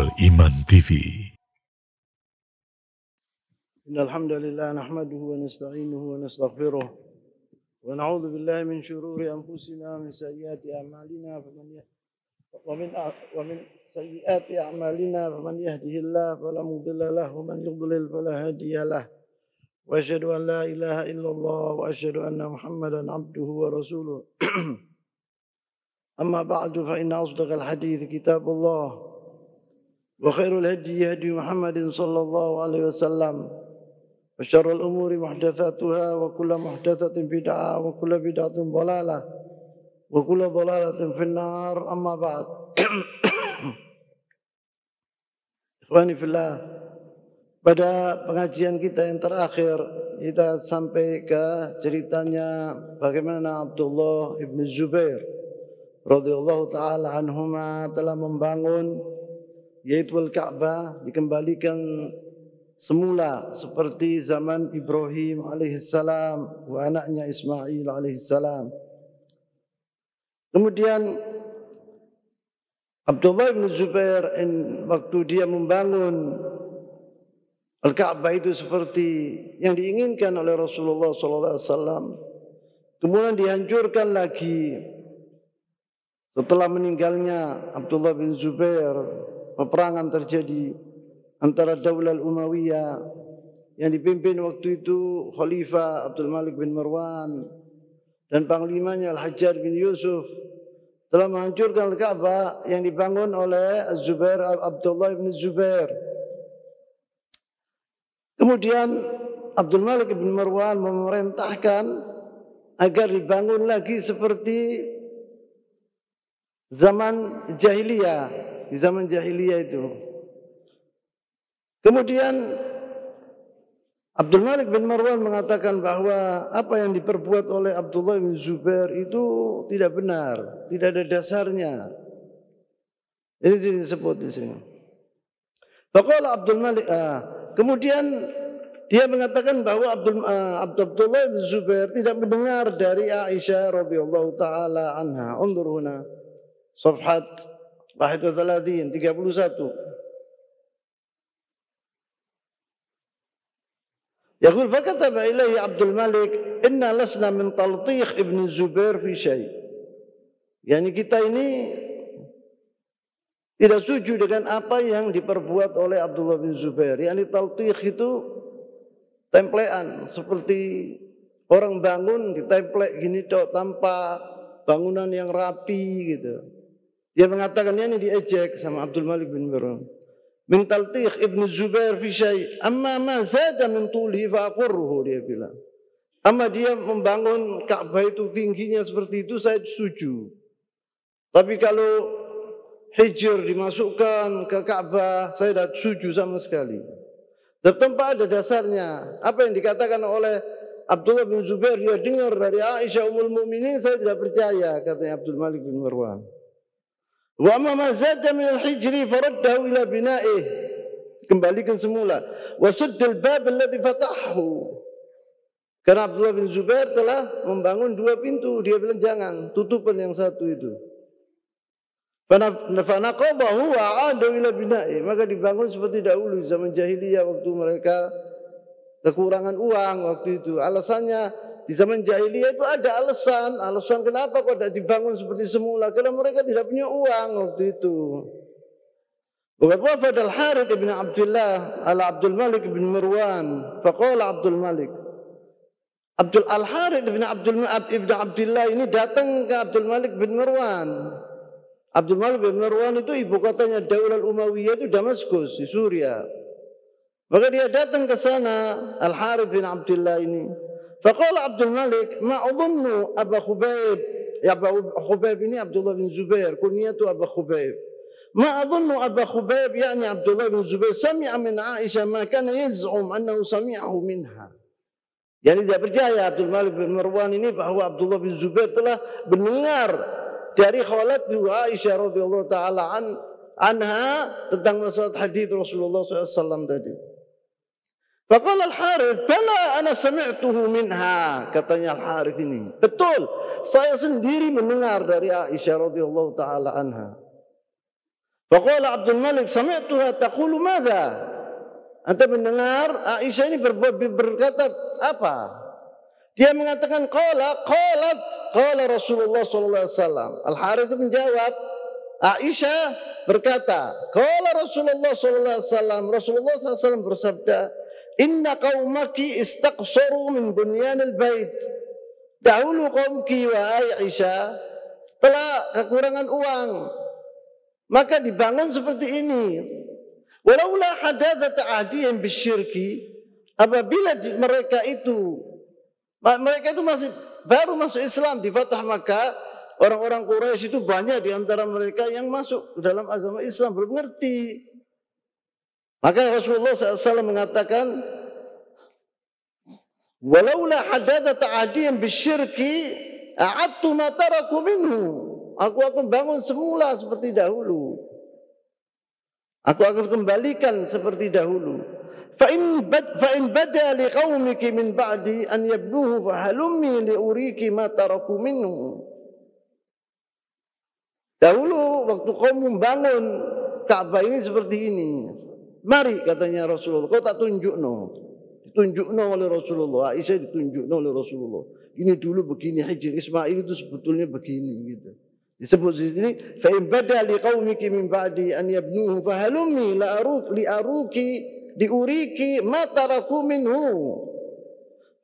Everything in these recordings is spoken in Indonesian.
Al-Iman TV. Innal hamdalillah nahmaduhu wa nasta'inuhu wa nastaghfiruh wa na'udzu billahi min shururi anfusina wa min sayyiati a'malina faman yahdihillahu fala mudilla lahu wa man yudlil fala hadiya lahu wa asyhadu an la ilaha illallah wa asyhadu anna Muhammadan abduhu wa rasuluh. Amma ba'du fa inna asdaqal hadits kitabullah wa khairul hadi hadi Muhammadin sallallahu alaihi wasallam wa syarrul umuri muhdatsatuha wa kullu muhdatsatin bid'ah wa kullu bid'atin dhalalah wa kullu dhalalatin finnar. Amma ba'd. Ikhwani fillah, pada pengajian kita yang terakhir kita sampai ke ceritanya bagaimana Abdullah ibn Zubair radhiyallahu taala anhuma telah membangun yaitu Al-Ka'bah, dikembalikan semula seperti zaman Ibrahim alaihissalam wa anaknya Ismail alaihissalam. Kemudian Abdullah bin Zubair waktu dia membangun Al-Ka'bah itu seperti yang diinginkan oleh Rasulullah SAW, kemudian dihancurkan lagi setelah meninggalnya Abdullah bin Zubair. Peperangan terjadi antara Daulah Umayyah yang dipimpin waktu itu Khalifah Abdul Malik bin Marwan dan panglimanya Al-Hajjaj bin Yusuf telah menghancurkan Al-Ka'bah yang dibangun oleh Abdullah bin Zubair. Kemudian Abdul Malik bin Marwan memerintahkan agar dibangun lagi seperti zaman jahiliyah. Di zaman jahiliyah itu. Kemudian Abdul Malik bin Marwan mengatakan bahwa apa yang diperbuat oleh Abdullah bin Zubair itu tidak benar, tidak ada dasarnya. Ini disebut di sini. Faqala Abdul Malik, kemudian dia mengatakan bahwa Abdullah bin Zubair tidak mendengar dari Aisyah radhiyallahu taala anha. Undur huna safhat 31. Yaqul fakataba ilaihi Abdul Malik inna lasna min taltiq ibn Zubair fi syai'. Yani kita ini tidak setuju dengan apa yang diperbuat oleh Abdullah bin Zubair. Yani taltiq itu templean, seperti orang bangun ditemplek gini tok tanpa bangunan yang rapi gitu. Dia mengatakan ini diejek sama Abdul Malik bin Marwan. Min taltiq ibn Zubair fi syai', amma ma zada min tulihi fa aqurruhu, dia bilang. Amma dia membangun Ka'bah itu tingginya seperti itu saya setuju. Tapi kalau hijr dimasukkan ke Ka'bah saya tidak setuju sama sekali. Tanpa ada dasarnya. Apa yang dikatakan oleh Abdullah bin Zubair dia dengar dari Aisyah Ummul Mukminin, saya tidak percaya, katanya Abdul Malik bin Marwan. Wa amma ma zada min al-hijri faraddahu ila bina'ih, kembalikan semula. Wa saddal bab alladhi fatahu, karena Abdullah bin Zubair telah membangun dua pintu, dia bilang jangan, tutupan yang satu itu. Fanaqadahu wa 'adu ila bina'ih, maka dibangun seperti dahulu zaman jahiliyah waktu mereka kekurangan uang waktu itu. Alasannya di zaman jahiliyah itu ada alasan kenapa kok tidak dibangun seperti semula, karena mereka tidak punya uang waktu itu. Waqad wafad Al-Harith ibn Abdullah ala Abdul Malik bin Marwan, faqala Abdul Malik, Al-Harith ibn Abdullah ini datang ke Abdul Malik bin Marwan. Abdul Malik bin Marwan itu ibu kotanya Daulah Umayyah itu Damaskus di Suriah. Maka dia datang ke sana, Al-Harith bin Abdullah ini. Faqala Abdul Malik, ma adhunnu Aba Khubayb, ya Aba Khubayb ini Abdullah bin Zubair, kunyatu Aba Khubayb. Ma adhunnu Aba Khubayb, yani Abdullah bin Zubair, sami'a min Aisyah ma kana yaz'um annahu sami'ahu minha. Yani dia percaya Abdul Malik bin Marwan ini bahwa Abdullah bin Zubair telah mendengar dari khawalatnya Aisyah radhiyallahu taala anha tentang masalah hadis Rasulullah SAW tadi. Faqala Al-Harith, bala ana sami'tuhu minha, katanya Al-Harith ini. Betul, saya sendiri mendengar dari Aisyah radhiyallahu taala anha. Faqala Abdul Malik, sami'tuha taqulu madza? Anta mendengar Aisyah ini berkata apa? Dia mengatakan qala Rasulullah sallallahu alaihi wasallam. Al-Harits itu menjawab, Aisyah berkata, qala Rasulullah sallallahu alaihi wasallam. Rasulullah sallallahu alaihi wasallam bersabda, inna qaumaki istaqsaru min bunyanil bait. Dahulu kaumki wahai Aisyah telah kekurangan uang, maka dibangun seperti ini. Walaula hadathat ahdihim bisyirki, apabila mereka itu masih baru masuk Islam di Fatah Makkah, orang-orang Quraisy itu banyak di antara mereka yang masuk dalam agama Islam belum mengerti. Maka Rasulullah SAW mengatakan, walaula hadathat ahdihim bisyirki a'adtu ma taraku minhu. Aku akan bangun semula seperti dahulu. Aku akan kembalikan seperti dahulu. فإن بدا لقومك من بعد أن يبنوه فهلمي لأريك ما تركوا منه. Dahulu waktu kaum membangun Ka'bah ini seperti ini. Mari katanya Rasulullah, kau tak ditunjukno oleh Rasulullah. Aisyah ditunjukno oleh Rasulullah. Ini dulu begini, Hijr Ismail itu sebetulnya begini gitu. Disebut di sini, fa in bada liqaumiki min ba'di an yabnuhu fahalummi diuriki ma taraku minhu.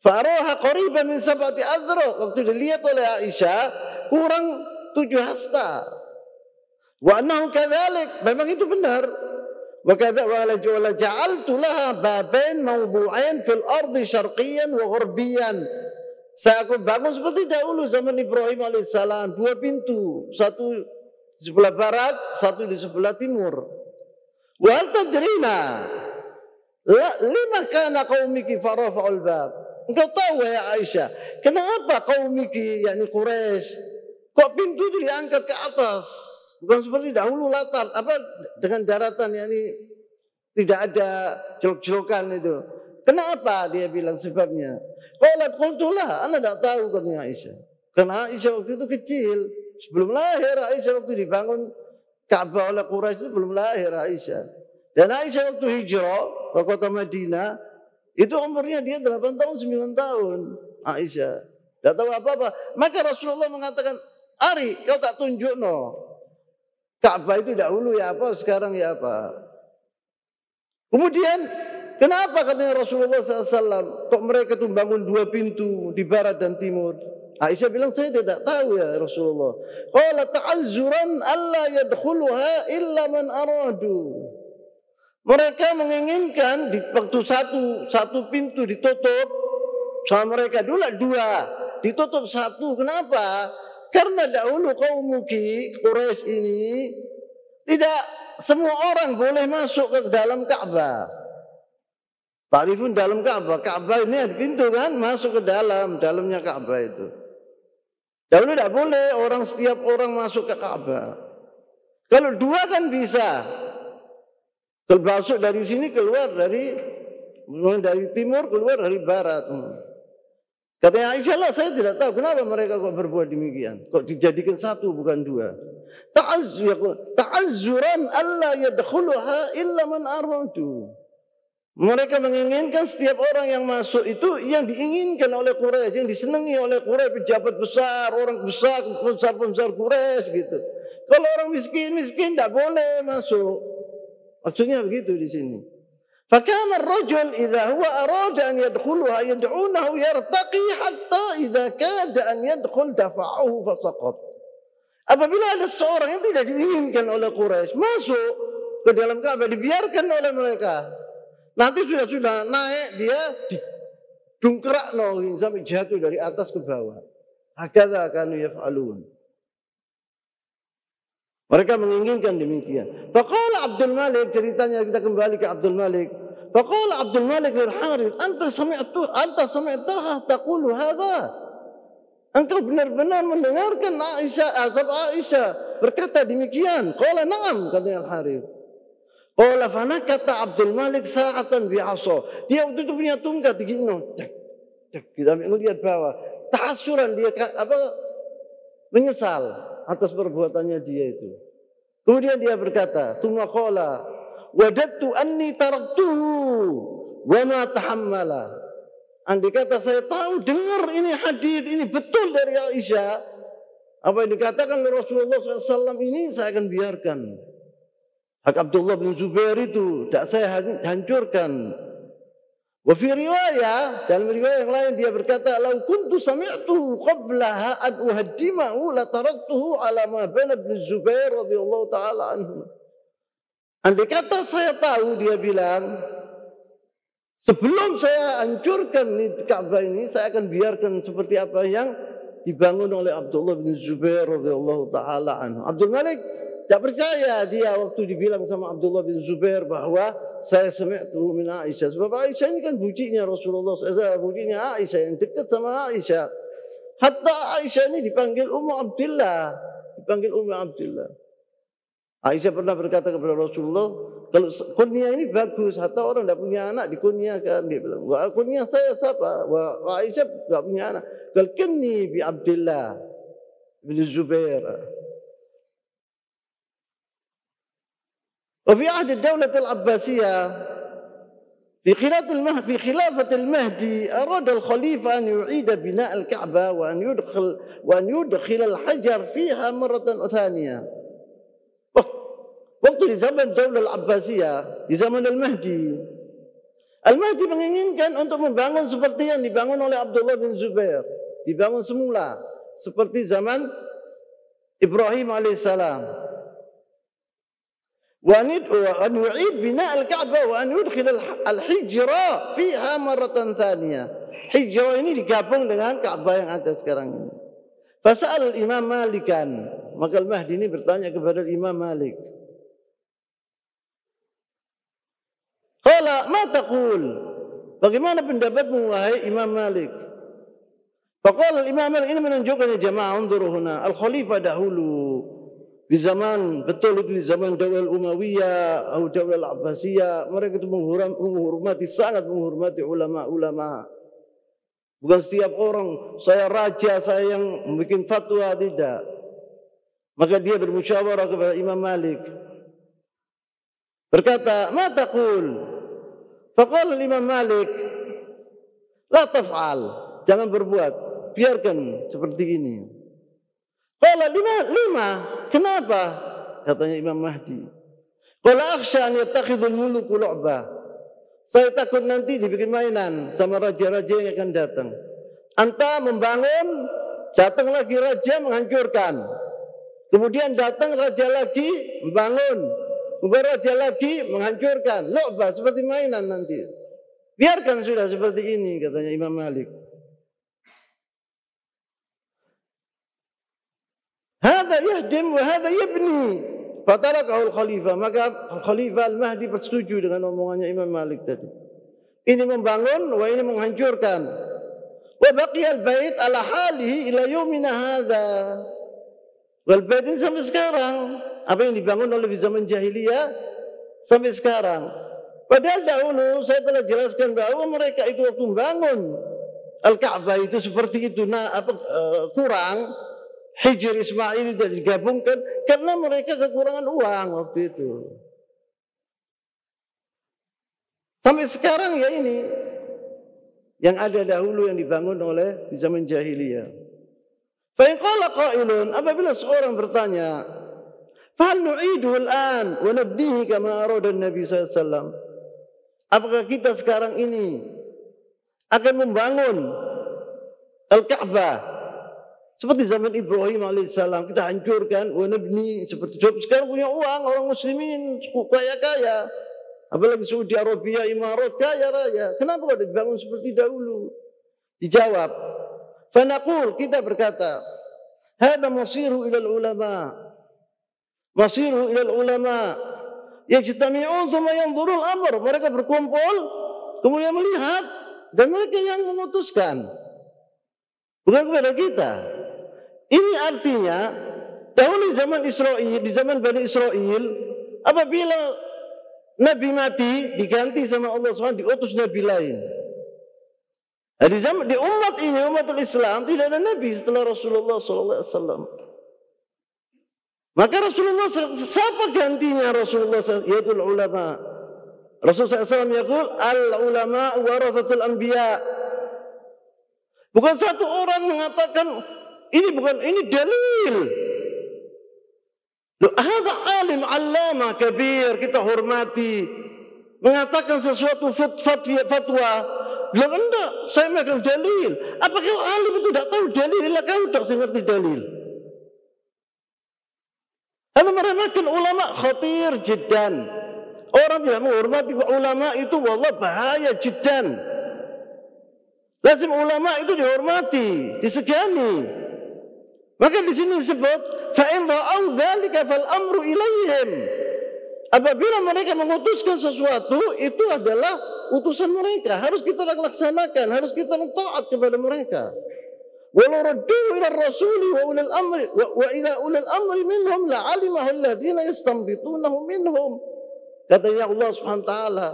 Faraha qariban min sab'ati adra. Waktu dilihat oleh Aisyah kurang 7 hasta. Wa annahu kadzalik, memang itu benar. Wa kadza wa la ja'altu laha babain mawdu'ain fil ardi syarqiyan wa gharbiyan. Saya akan bangun seperti dahulu zaman Ibrahim alaihissalam, 2 pintu, satu di sebelah barat, satu di sebelah timur. Wa hal tadrina lima kana qaumiki farafa'ul bab. Engkau tahu ya Aisyah, kenapa qaumiki yakni Quraisy kok pintu itu diangkat ke atas? Bukan seperti dahulu latar dengan daratan yakni tidak ada jelok-jelokan itu. Kenapa dia bilang sebabnya? Qultulah, ana tidak tahu katanya Aisyah. Karena Aisyah waktu itu kecil, sebelum lahir Aisyah waktu dibangun Ka'bah oleh Quraisy itu belum lahir Aisyah. Dan Aisyah waktu hijrah ke kota Madinah, itu umurnya dia 8 tahun, 9 tahun. Aisyah tidak tahu apa-apa. Maka Rasulullah mengatakan, Ari, kau tak tunjuk no. Ka'bah itu dahulu ya apa, sekarang ya apa. Kemudian, kenapa katanya Rasulullah SAW, kok mereka tuh bangun 2 pintu di barat dan timur? Aisyah bilang, saya tidak tahu ya Rasulullah. Qala ta'azzuran alla yadkhuluha illa man aradu. Mereka menginginkan di waktu satu pintu ditutup sama mereka dulu 2 ditutup 1. Kenapa? Karena dahulu kaum muki Quraisy ini tidak semua orang boleh masuk ke dalam Ka'bah. Tarifun dalam Ka'bah. Ka'bah ini ada pintu kan, masuk ke dalamnya Ka'bah itu. Dahulu tidak boleh setiap orang masuk ke Ka'bah. Kalau 2 kan bisa. Kalau masuk dari sini keluar dari timur keluar dari barat. Katanya Aisyah lah, saya tidak tahu kenapa mereka kok berbuat demikian. Kok dijadikan 1 bukan 2. Ta'azzuran alla yadkhuluha illa man aradu. Mereka menginginkan setiap orang yang masuk itu yang diinginkan oleh Quraisy, yang disenangi oleh Quraisy, pejabat besar, orang besar, pembesar Quraisy gitu. Kalau orang miskin tidak boleh masuk. Maksudnya begitu di sini. Fakana ar-rajul idza huwa arada an yadkhulaha yad'unahu yartaqi hatta idza kada an yadkhul dafa'ahu fasaqat. Apabila ada seorang yang tidak diinginkan oleh Quraisy masuk ke dalam Ka'bah, dibiarkan oleh mereka. Nanti sudah naik dia didungkrak sampai jatuh dari atas ke bawah. Hakadza kanu yaf'alun. Mereka menginginkan demikian. Faqala Abdul Malik, ceritanya kita kembali ke Abdul Malik. Faqala Abdul Malik al-Harits, anta sami'taha taqulu hadha. Engkau benar-benar mendengarkan Aisyah berkata demikian. Qala na'am, katanya al-Harits. Qala fanakata Abdul Malik sa'atan bi'asa. Dia waktu itu punya tungkat begini. Kita melihat bawah. Ta'asuran dia menyesal atas perbuatannya dia itu. Kemudian dia berkata, "Tsumma qala, wadattu anni taraktuhu wa ma tahammala." Andai kata saya tahu, dengar ini hadis ini betul dari Aisyah, apa yang dikatakan oleh Rasulullah SAW ini saya akan biarkan. Hak Abdullah bin Zubair itu tidak saya hancurkan. Wa fi riwayah, dalam riwayat yang lain dia berkata, "Lau kuntu sami'tuhu qablaha an uhaddimahu la taraktuhu ala ma bana bin Zubair radhiyallahu taala anhu." Andai kata saya tahu, dia bilang, sebelum saya hancurkan Ka'bah ini, saya akan biarkan seperti apa yang dibangun oleh Abdullah bin Zubair radhiyallahu taala anhu. Abdul Malik tak percaya dia waktu dibilang sama Abdullah bin Zubair bahwa saya sami'tu min Aisyah. Sebab Aisyah ini kan bucinya Rasulullah SAW, bucinya Aisyah yang dekat sama Aisyah. Hatta Aisyah ini dipanggil Ummu Abdillah, dipanggil Ummu Abdillah. Aisyah pernah berkata kepada Rasulullah, kalau kunyah ini bagus, hatta orang tidak punya anak dikunyakan. Dia bilang, wah kunyah saya siapa? Wah Aisyah tidak punya anak. Kalau kini bi Abdillah bin Zubair. وفي عهد الدولة العباسية في خلافة المهدي أراد الخليفة أن يعيد بناء الكعبة وأن يدخل الحجر فيها مرة ثانية. Waktu di zaman Daulah Al-Abbasiyah, di zaman Al-Mahdi menginginkan untuk membangun seperti yang dibangun oleh Abdullah bin Zubair, dibangun semula seperti zaman Ibrahim alaihissalam. وأن يعيد بناء الكعبة وأن يدخل الحجرة فيها مرة ثانية. Hijrah ini digabung dengan Ka'bah yang ada sekarang ini. Fasal Imam Malikan, maka Al-Mahdi ini bertanya kepada Imam Malik. Qala ma taqul? Bagaimana pendapatmu wahai Imam Malik? Faqala Imam Malik, ini menunjukkan ya jamaah, unzuru huna, al-khalifah dahulu di zaman, betul itu di zaman Daulah Umayyah atau Daulah Abbasiyah, mereka itu menghormati, sangat menghormati ulama-ulama. Bukan setiap orang, saya raja, saya yang bikin fatwa, tidak. Maka dia bermusyawarah kepada Imam Malik. Berkata, ma taqul? Faqala Imam Malik, la taf'al, jangan berbuat, biarkan seperti ini. Qala lima, kenapa? Katanya Imam Mahdi. Qala akhsha an yattakhidhul muluku lu'bah. Saya takut nanti dibikin mainan sama raja-raja yang akan datang. Anta membangun, datang lagi raja menghancurkan. Kemudian datang raja lagi membangun, kemudian raja lagi menghancurkan. Lu'bah, seperti mainan nanti. Biarkan sudah seperti ini, katanya Imam Malik. Hada yahdim wa hada yabni. Fatarakahu al-khalifah. Maka Khalifah Al-Mahdi bersetuju dengan omongannya Imam Malik tadi. Ini membangun, wa ini menghancurkan. Wa baqiya al-bait ala halihi ila yaumina hadha. Wal bait ini sampai sekarang. Apa yang dibangun oleh zaman jahiliyah sampai sekarang. Padahal dahulu saya telah jelaskan bahwa mereka itu waktu membangun Al-Ka'bah itu seperti itu, kurang. Hijr Ismail tidak digabungkan karena mereka kekurangan uang waktu itu. Sampai sekarang ya ini yang ada dahulu yang dibangun oleh di zaman jahiliyah. Fa in qala qailun, apabila seorang bertanya, fa hal nu'iduhu al-an wa nabnihi kama arada an-nabi sallallahu alaihi wasallam? Apakah kita sekarang ini akan membangun Al-Ka'bah seperti zaman Ibrahim alaihissalam, kita hancurkan, wa nabni, seperti sekarang punya uang, orang muslimin kaya-kaya, apalagi Saudi Arabia, Imarat, kaya raya. Kenapa tidak dibangun seperti dahulu? Dijawab, fanaqul, kita berkata, hada masiru ilal ulama, masiru ilal ulama, yajtami'un thumma yanzurul amr. Mereka berkumpul, kemudian melihat, dan mereka yang memutuskan, bukan kepada kita. Ini artinya dahulu zaman Israel, di zaman Bani Israel, apabila Nabi mati diganti sama Allah SWT, diutus Nabi lain. Di zaman di umat ini, umatul Islam, tidak ada Nabi setelah Rasulullah SAW. Maka Rasulullah, siapa gantinya Rasulullah? Yaitu ulama. Rasulullah SAW yaqul al-ulama warathatul anbiya. Bukan satu orang mengatakan ini dalil. Hadza alim allama kabir, kita hormati. Mengatakan sesuatu fatwa, bilang enggak, saya megang dalil. Apakah alim itu tidak tahu dalil? Lah kau tak mengerti dalil. Kalau meremehkan ulama khatir jiddan. Orang tidak menghormati ulama itu wallah bahaya jiddan. Lazim ulama itu dihormati, disegani. Maka di sini disebut fa in ra'au dzalika fal amru ilaihim. Apabila mereka mengutuskan sesuatu, itu adalah utusan mereka, harus kita laksanakan, harus kita taat kepada mereka. Walau raddu ila rasuli wa ulil amri wa ila ulil amri minhum la'alimahu alladziina yastanbitunahu minhum. Katanya Allah Subhanahu wa taala,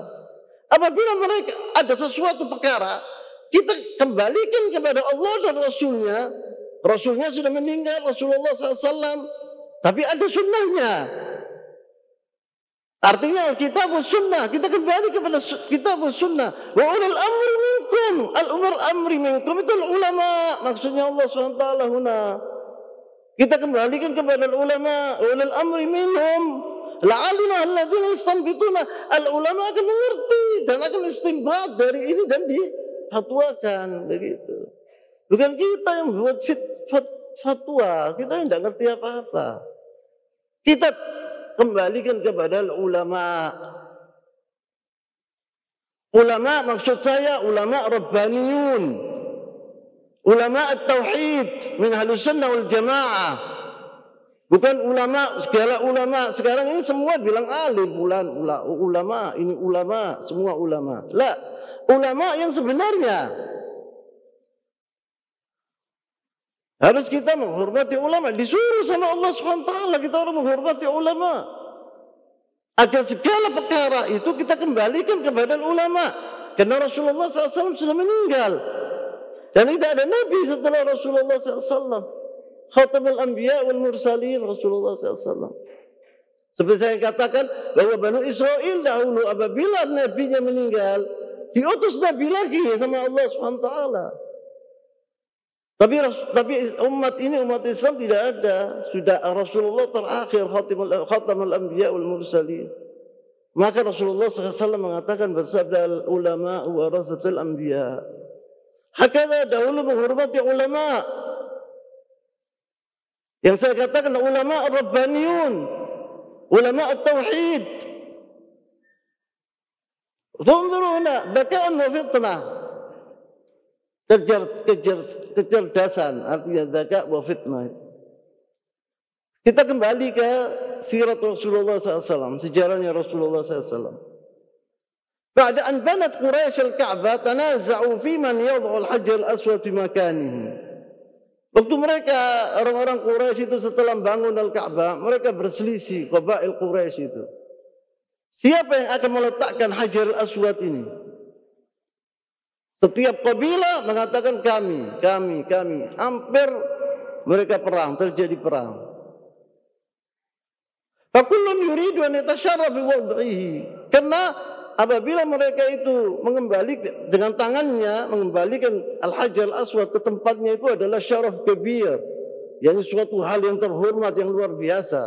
apabila mereka ada sesuatu perkara, kita kembalikan kepada Allah dan Rasulnya. Rasulnya sudah meninggal, Rasulullah SAW, tapi ada sunnahnya. Artinya kitab sunnah, kita kembali kepada kitab sunnah. Wa ulil amri minkum, al-umar amri minkum itu ulama, maksudnya Allah SWT huna. Kita kembalikan kepada ulama, ulil amri minhum, la'alimah alladzina yastanbituna. Al-ulama akan mengerti dan akan istinbat dari ini dan difatwakan, begitu. Bukan kita yang buat fatwa, kita yang tidak ngerti apa-apa. Kita kembalikan kepada ulama. Ulama maksud saya ulama rabbaniyun, ulama at-tauhid min ahlus sunnah wal jamaah. Bukan ulama, segala ulama. Sekarang ini semua bilang alim, ulama, ini ulama, semua ulama. La, ulama yang sebenarnya. Harus kita menghormati ulama. Disuruh sama Allah SWT kita harus menghormati ulama. Agar segala perkara itu kita kembalikan kepada ulama. Karena Rasulullah SAW sudah meninggal. Dan tidak ada Nabi setelah Rasulullah SAW. Khatamul Anbiya wal Mursalin Rasulullah SAW. Seperti saya katakan bahwa Banu Israel dahulu apabila nabinya meninggal, diutus Nabi lagi sama Allah SWT. Tapi umat ini, umat Islam tidak ada. Sudah Rasulullah terakhir khatamul anbiya wal mursalin. Maka Rasulullah SAW mengatakan bersabda ulama warathatul anbiya. Hakala dahulu menghormati ulama. Yang saya katakan ulama rabbaniyun, ulama at-tauhid. Tunzuruna dzaka'an wa fitnah. Kecerdasan artinya zakat wa fitnah. Kita kembali ke sirat Rasulullah SAW, sejarahnya Rasulullah SAW. Ba'da an banat Quraisy al-Ka'bah tanaza'u fi man yad'u al-hajar al-aswad fi makanihi. Waktu mereka orang-orang Quraisy itu setelah bangun al-Ka'bah, mereka berselisih, qabail Quraisy itu. Siapa yang akan meletakkan hajar al-aswad ini? Setiap kabilah mengatakan kami. Hampir mereka perang, terjadi perang. Fakullun yuridu an yatasyarraf bi wad'ihi. Karena apabila mereka itu mengembalikan dengan tangannya, mengembalikan al-hajar al-aswad ke tempatnya itu adalah syaraf kabir. Yani suatu hal yang terhormat, yang luar biasa.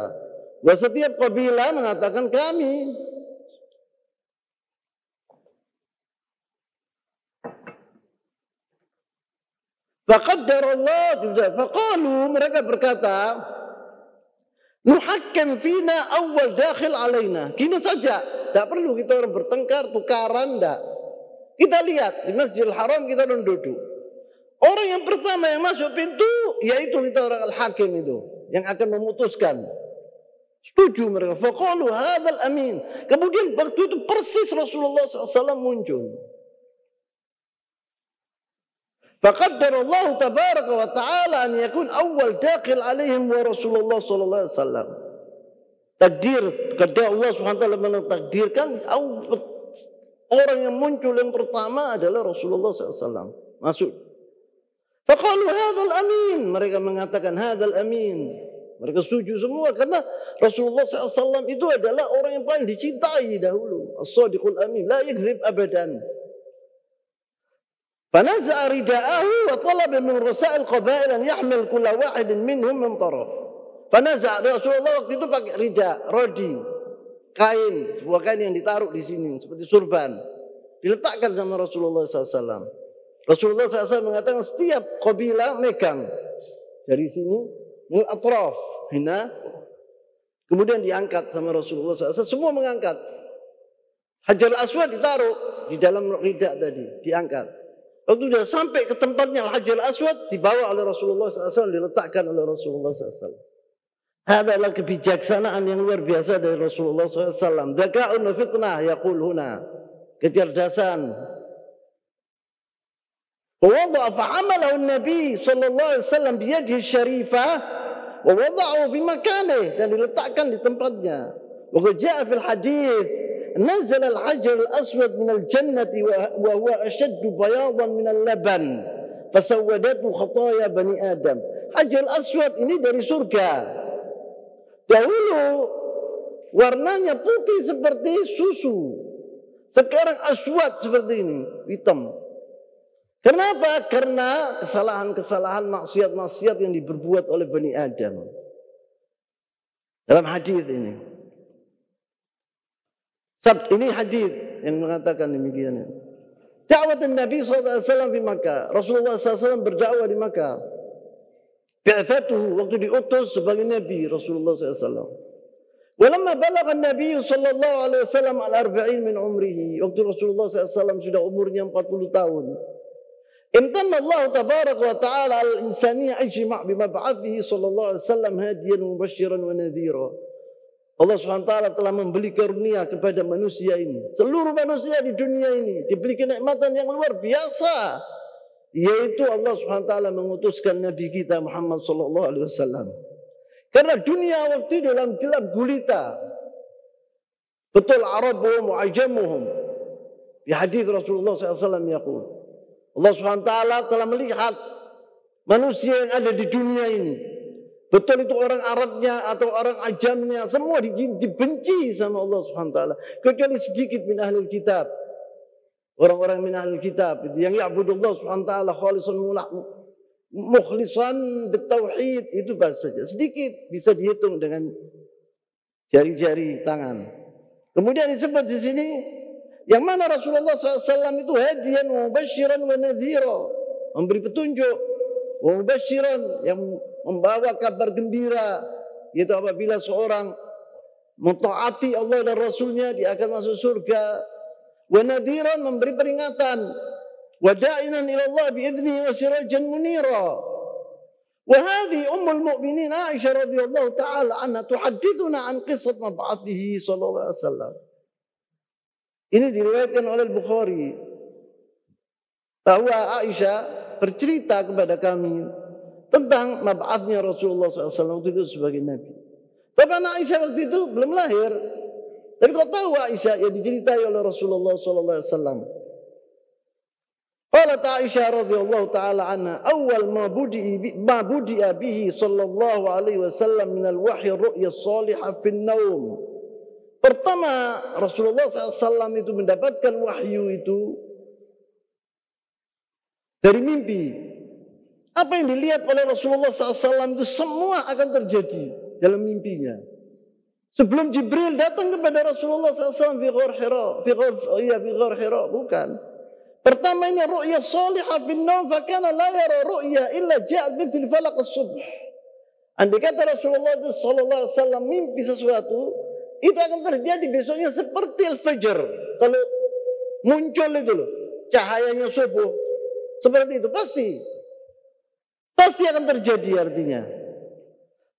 Dan setiap kabilah mengatakan kami. Faqaddarallah juga. Faqalu, mereka berkata, nuhakkam fina awal dakhil alaina. Kini saja, tak perlu kita orang bertengkar, tukaran, tak. Kita lihat di Masjidil Haram kita orang duduk. Orang yang pertama yang masuk pintu, yaitu kita orang al-hakim itu, yang akan memutuskan. Setuju mereka. Faqalu hadzal amin. Kemudian waktu itu persis Rasulullah SAW muncul. Faqaddarallahu tabaraka wa ta'ala an yakun awal dakhil alaihim wa Rasulullah sallallahu alaihi wasallam. Takdir, kepada Allah Subhanahu wa taala mentakdirkan orang yang muncul yang pertama adalah Rasulullah sallallahu alaihi wasallam. Masuk. Faqalu hadzal amin, mereka mengatakan hadzal amin. Mereka setuju semua karena Rasulullah SAW itu adalah orang yang paling dicintai dahulu. As-Sadiqul Amin, la yakdzib abadan. Fanaza'a rida'ahu wa talaba min rusa'il qabail an yahmil kulla wahidin minhum min taraf. Fanaza'a, Rasulullah waktu itu pakai rida, rodi, kain, sebuah kain yang ditaruh di sini seperti surban. Diletakkan sama Rasulullah SAW. Rasulullah SAW mengatakan setiap kabilah megang dari sini min atraf, hina. Kemudian diangkat sama Rasulullah SAW. Semua mengangkat. Hajar Aswad ditaruh di dalam rida tadi, diangkat. Waktu sudah sampai ke tempatnya Hajar Aswad, dibawa oleh Rasulullah SAW, diletakkan oleh Rasulullah SAW. Ada adalah kebijaksanaan yang luar biasa dari Rasulullah SAW. Dzaka'un wa fitnah yaqul huna. Kecerdasan. ووضع فعمله النبي صلى الله عليه وسلم بيده الشريفة ووضعه في مكانه dan diletakkan di tempatnya. وقد جاء في الحديث نزل الحجر الأسود من الجنة وهو أشد بياضا من اللبن فسودته خطايا بني آدم. Hajar Aswad ini dari surga. Dahulu warnanya putih seperti susu. Sekarang aswad seperti ini, hitam. Kenapa? Karena kesalahan-kesalahan, maksiat-maksiat yang diperbuat oleh Bani Adam. Dalam hadis ini. Ini hadis yang mengatakan demikian. Dakwah Nabi SAW di Makkah. Rasulullah SAW berdakwah di Makkah. Bi'athatuhu, waktu diutus sebagai Nabi Rasulullah SAW. Walamma balagha Nabi sallallahu alaihi wasallam al-40 min umrihi. Waktu Rasulullah SAW sudah umurnya 40 tahun. امتن الله تبارك وتعالى على الإنسانية أجمع بمبعثه صلى الله عليه وسلم هاديا مبشرا ونذيرا. Allah SWT telah memberi karunia kepada manusia ini. Seluruh manusia di dunia ini diberi kenikmatan yang luar biasa, yaitu Allah SWT mengutuskan Nabi kita Muhammad SAW. Karena dunia waktu itu dalam gelap gulita. Betul Arabuhum wa ajamuhum. Di hadis Rasulullah SAW yaqul, Allah SWT telah melihat manusia yang ada di dunia ini. Betul itu orang Arabnya atau orang Ajamnya, semua dibenci sama Allah SWT. Kecuali sedikit min ahli kitab. Orang-orang min ahli kitab yang ya'budullah SWT khalisan mukhlisan bitauhid, itu bahasa saja. Sedikit bisa dihitung dengan jari-jari tangan. Kemudian disebut di sini yang mana Rasulullah SAW itu hadiyan wa mubasyiran wa nadhira, memberi petunjuk, wa mubasyiran, yang membawa kabar gembira, yaitu apabila seorang mentaati Allah dan Rasulnya dia akan masuk surga, wa nadhiran, memberi peringatan, wa da'inan ila Allah bi'idnihi wa sirajan munira. Wa hadhi ummul mu'minin Aisyah radhiyallahu ta'ala anha tuhaddithuna an qissat mab'athihi sallallahu alaihi wasallam. Ini diriwayatkan oleh Bukhari bahwa Aisyah bercerita kepada kami tentang mab'athnya Rasulullah SAW waktu itu sebagai Nabi. Tapi anak Aisyah waktu itu belum lahir. Tapi kau tahu Aisyah yang diceritai oleh Rasulullah SAW. Qalat Aisyah radhiyallahu ta'ala anha, awal ma budi'a bihi sallallahu alaihi wasallam min al-wahyi ru'ya salihah fi an-naum. Pertama Rasulullah SAW itu mendapatkan wahyu itu dari mimpi. Apa yang dilihat oleh Rasulullah SAW itu semua akan terjadi dalam mimpinya. Sebelum Jibril datang kepada Rasulullah SAW fi ghar Hira, bukan. Pertama ini ru'ya salihah fin naum, fa kana la yara ru'ya illa ja'at mithli falaq as-subh. Andai kata Rasulullah SAW mimpi sesuatu, itu akan terjadi besoknya seperti al-fajr. Kalau muncul itu loh, cahayanya subuh, seperti itu pasti akan terjadi artinya.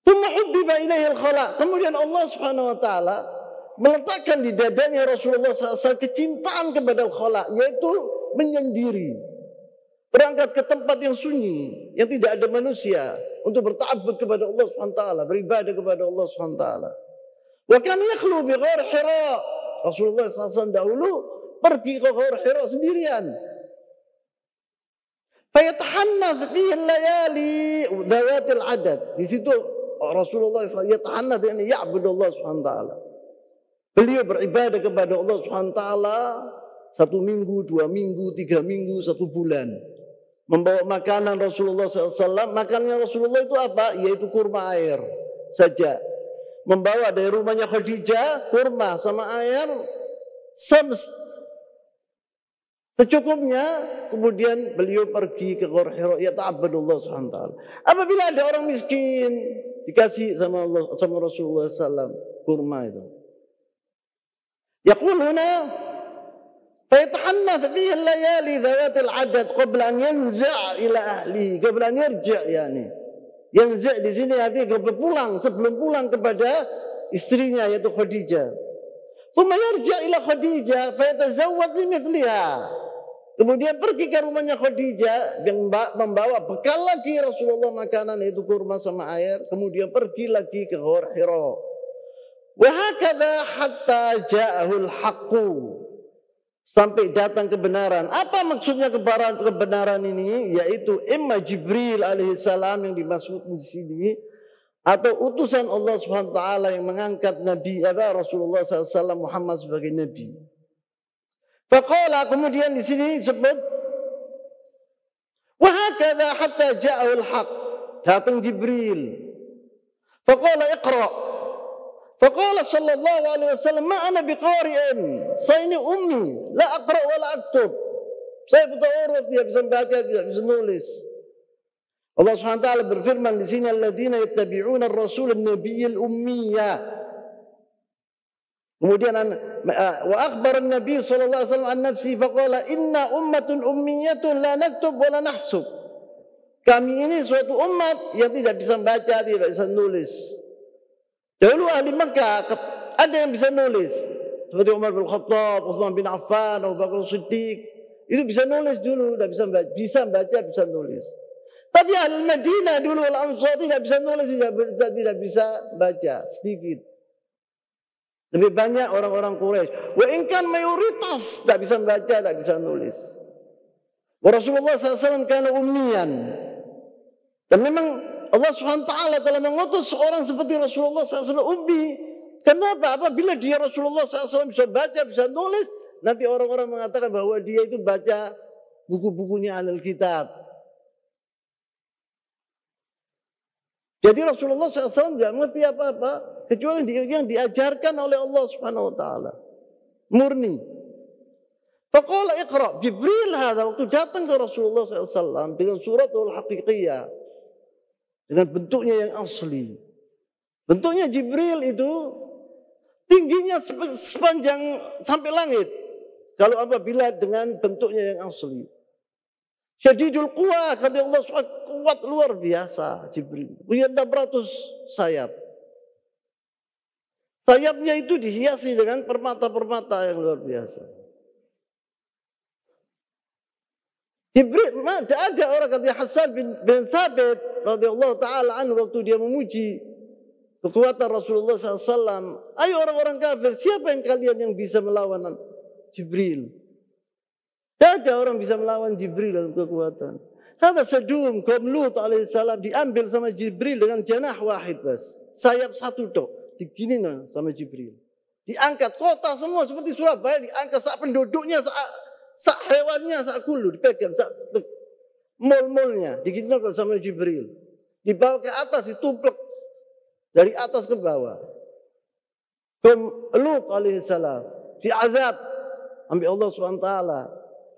Tsumma hubbiba ilaihi al-khala. Kemudian Allah Subhanahu wa taala meletakkan di dadanya Rasulullah SAW kecintaan kepada al-khala, yaitu menyendiri. Berangkat ke tempat yang sunyi, yang tidak ada manusia, untuk berta'abbud kepada Allah Subhanahu wa taala, beribadah kepada Allah Subhanahu wa taala. Wa kana yakhlu bi ghar Hira. Rasulullah SAW dahulu pergi ke ghar Hira sendirian. Fayatahannath fihi al-layali dhawatil adad. Di situ Rasulullah yatahanna bi an ya'budullah subhanahu wa ta'ala. Beliau beribadah kepada Allah subhanahu wa ta'ala 1 minggu, 2 minggu, 3 minggu, 1 bulan. Membawa makanan Rasulullah SAW. Makanannya Rasulullah itu apa? Yaitu kurma air saja. Membawa dari rumahnya Khadijah kurma sama air secukupnya. Kemudian beliau pergi ke Ghor Hira, ya ta'abbadullah subhanahu wa ta'ala. Apabila ada orang miskin dikasih sama Allah, sama Rasulullah SAW kurma itu. Yaqul huna فيتحنث فيه الليالي ذوات العدد قبل أن ينزع إلى أهله, قبل أن يرجع يعني. Yanza' di sini artinya sebelum pulang kepada istrinya yaitu Khadijah. Thumma yarja' ila Khadijah fayatazawwaj bimithliha. Kemudian pergi ke rumahnya Khadijah yang membawa bekal lagi Rasulullah makanan yaitu kurma sama air, kemudian pergi lagi ke Ghor Hira. Wa hakadha hatta ja'ahul haqqu. Sampai datang kebenaran. Apa maksudnya kebenaran ini? Yaitu imma Jibril alaihissalam yang dimaksudkan di sini, atau utusan Allah Subhanahu wa taala yang mengangkat Nabi Rasulullah SAW Muhammad sebagai nabi. Faqala, kemudian di sini disebut wa hakadha hatta ja'ahul haq. Datang Jibril. Faqala iqra. Faqala sallallahu alaihi wasallam ma ana biqari'in. Saya ini ummi, la aqra wa la aktub. Saya buta huruf, tidak bisa baca, tidak bisa nulis. Allah Subhanahu wa taala berfirman di sini, alladzina yattabi'una ar-rasul an-nabiyyal ummiyya. Kemudian wa akhbar an-nabiy sallallahu alaihi wasallam an nafsi faqala inna ummatun ummiyyatun la naktub wa la nahsub. Kami ini suatu umat yang tidak bisa baca, tidak bisa nulis. Dahulu ahli Makkah ada yang bisa nulis, seperti Umar bin Khattab, Utsman bin Affan, Abu Bakar Siddiq. Itu bisa nulis dulu, bisa baca, bisa nulis. Tapi ahli Madinah dulu Al-Ansar tidak bisa nulis, tidak bisa baca, sedikit. Lebih banyak orang-orang Quraisy. Wa in kan mayoritas tak bisa baca, tak bisa nulis. Wa Rasulullah SAW kana ummiyan. Dan memang Allah Subhanahu wa taala telah mengutus seorang seperti Rasulullah SAW ummi. Kenapa? Apabila dia Rasulullah SAW bisa baca, bisa nulis, nanti orang-orang mengatakan bahwa dia itu baca buku-bukunya Ahlul Kitab. Jadi Rasulullah SAW tidak mengerti apa-apa kecuali yang diajarkan oleh Allah Subhanahu wa taala. Murni. Faqala iqra. Jibril waktu datang ke Rasulullah SAW dengan suratul haqiqiyah, dengan bentuknya yang asli. Bentuknya Jibril itu tingginya sepanjang sampai langit. Kalau apabila dengan bentuknya yang asli. Syadidul quwa, kata Allah SWT, kuat luar biasa Jibril. Punya 600 sayap. Sayapnya itu dihiasi dengan permata-permata yang luar biasa. Jibril, tidak ada orang kata Hasan bin Thabit radhiyallahu taala anhu waktu dia memuji kekuatan Rasulullah SAW. Ayo orang-orang kafir, siapa yang kalian yang bisa melawan Jibril? Tidak ada orang bisa melawan Jibril dalam kekuatan. Kata Sadum, kaum Lut alaihissalam diambil sama Jibril dengan janah wahid bas. Sayap satu tok, diginin sama Jibril. Diangkat kota semua seperti Surabaya, diangkat sak penduduknya, sak hewannya, sak kulu dipegang, sak mall-mallnya diginikan sama Jibril. Dibawa ke atas, ditumplek dari atas ke bawah. Lut alaihissalam diazab ambil Allah SWT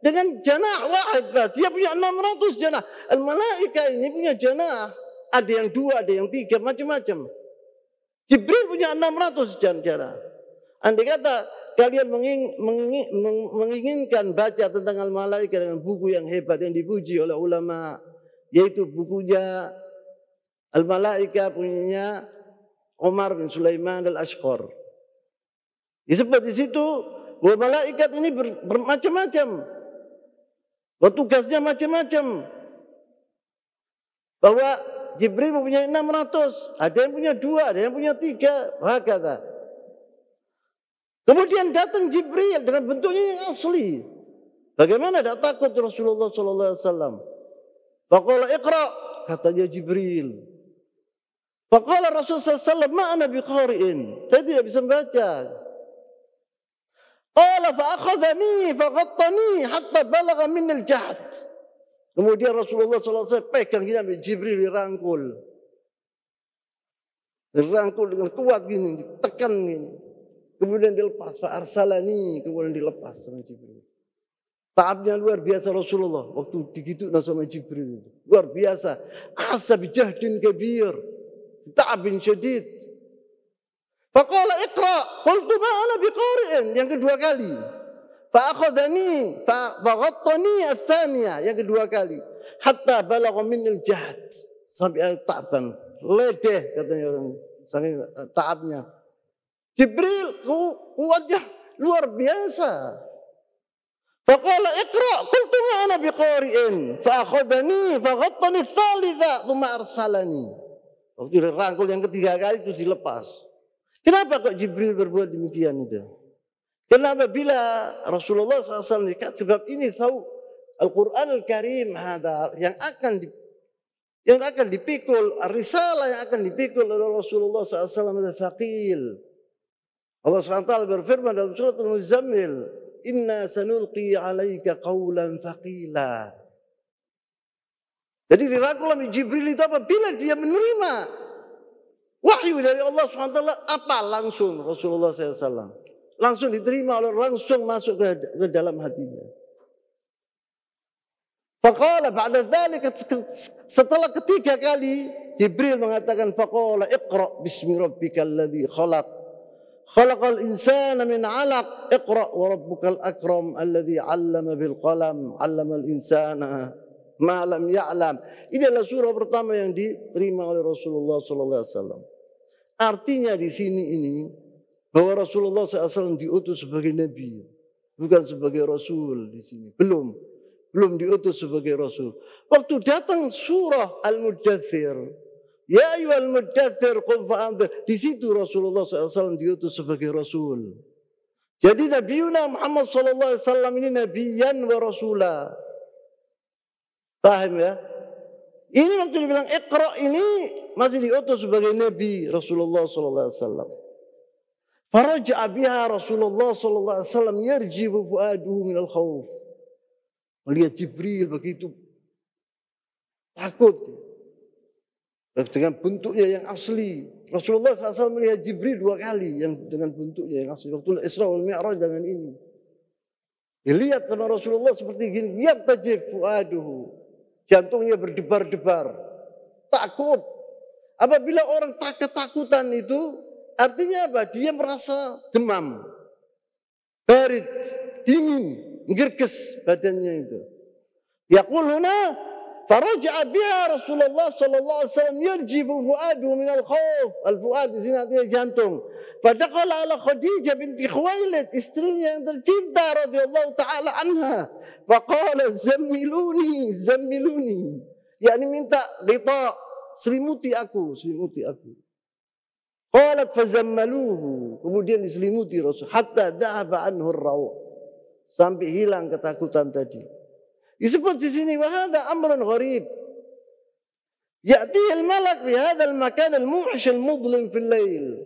dengan janah wahid. Dia punya 600 janah. Al-malaika ini punya janah. Ada yang 2, ada yang 3, macam-macam. Jibril punya 600 janah. Andai kata kalian menginginkan baca tentang al-malaika dengan buku yang hebat yang dipuji oleh ulama, yaitu bukunya al-malaika punya Umar bin Sulaiman al-Ashqar. Disebut di situ bahwa malaikat ini bermacam-macam, tugasnya macam-macam. Bahwa Jibril mempunyai 600, ada yang punya 2, ada yang punya 3, hakata. Kemudian datang Jibril dengan bentuknya yang asli. Bagaimana tidak takut Rasulullah sallallahu alaihi wasallam? Faqala iqra, katanya Jibril. Faqala Rasulullah SAW, ma ana biqari'in. Saya tidak bisa membaca. Qala fa'akhadhani faghattani hatta balagha minni al-jahd. Kemudian Rasulullah SAW pegang gini sampai Jibril dirangkul. Dirangkul dengan kuat gini, ditekan gini. Kemudian dilepas, fa'arsalani, kemudian dilepas sama Jibril. Taabnya luar biasa Rasulullah waktu digitu sama Jibril itu. Luar biasa. Asa bijahdin kabir. Ta'abin syadid. Faqala iqra. Qultu ma ana biqari'in. Yang kedua kali. Fa'akhadhani faghattani ats-tsaniyah. Yang kedua kali. Hatta balagha minni al-jahd. Sampai ta'ban. Ledeh katanya orang. Saking taabnya. Jibril kuatnya luar biasa. Faqala iqra. Qultu ma ana biqari'in. Fa'akhadhani faghattani ats-tsalitsah tsumma arsalani. Waktu dirangkul yang ketiga kali itu dilepas. Kenapa kok Jibril berbuat demikian itu? Kenapa bila Rasulullah SAW dekat? Sebab ini tahu Al-Quran Al-Karim yang akan dipikul, risalah yang akan dipikul oleh Rasulullah SAW adalah thaqil. Allah SWT berfirman dalam surat Al-Muzammil, inna sanulqi alaika qawlan thaqila. Jadi dirangkul oleh Jibril itu apabila dia menerima wahyu dari Allah SWT, apa langsung Rasulullah SAW langsung diterima oleh, langsung masuk ke dalam hatinya. Faqala ba'da dzalika, setelah ketiga kali Jibril mengatakan faqala iqra bismi rabbikal ladzi khalaq khalaqal insana min 'alaq iqra wa rabbukal akram alladzi 'allama bil qalam 'allamal insana ma lam ya'lam. Ini adalah surah pertama yang diterima oleh Rasulullah sallallahu alaihi wasallam. Artinya di sini ini bahwa Rasulullah SAW diutus sebagai nabi, bukan sebagai rasul di sini. Belum diutus sebagai rasul. Waktu datang surah Al-Muddathir, ya ayyuhal muddathir qum fa'anzir, di situ Rasulullah SAW diutus sebagai rasul. Jadi Nabi Muhammad SAW ini nabiyan wa rasulah. Paham ya? Ini waktu dibilang Iqra ini masih diutus sebagai nabi Rasulullah sallallahu alaihi wasallam. Faraja'a biha Rasulullah sallallahu alaihi wasallam yarjifu fuaduhu minal khauf. Melihat Jibril begitu takut dengan bentuknya yang asli. Rasulullah SAW melihat Jibril 2 kali yang dengan bentuknya yang asli. Waktu Isra wal Mi'raj dengan ini. Dilihat sama Rasulullah seperti gini, yartajif fuaduhu. Jantungnya berdebar-debar, takut. Apabila orang ketakutan itu, artinya apa? Dia merasa demam, barid, dingin, gerges badannya itu. Yaqul huna faraja'a biha Rasulullah sallallahu alaihi wasallam yarjifu fuaduhu min al-khauf. Al-fuad di sini artinya jantung. Fadakhala ala Khadijah binti Khuwailid, istrinya yang tercinta radhiyallahu taala anha. Faqala zammiluni, zammiluni. Yakni minta ghita, selimuti aku. Qalat fazammaluhu, kemudian diselimuti Rasul hatta dhahaba anhu ar-raw, sampai hilang ketakutan tadi. Disebut di sini wa hadha amrun gharib. Ya'ti al-malak bi hadha al-makan al-mu'sh al-mudlim fil lail.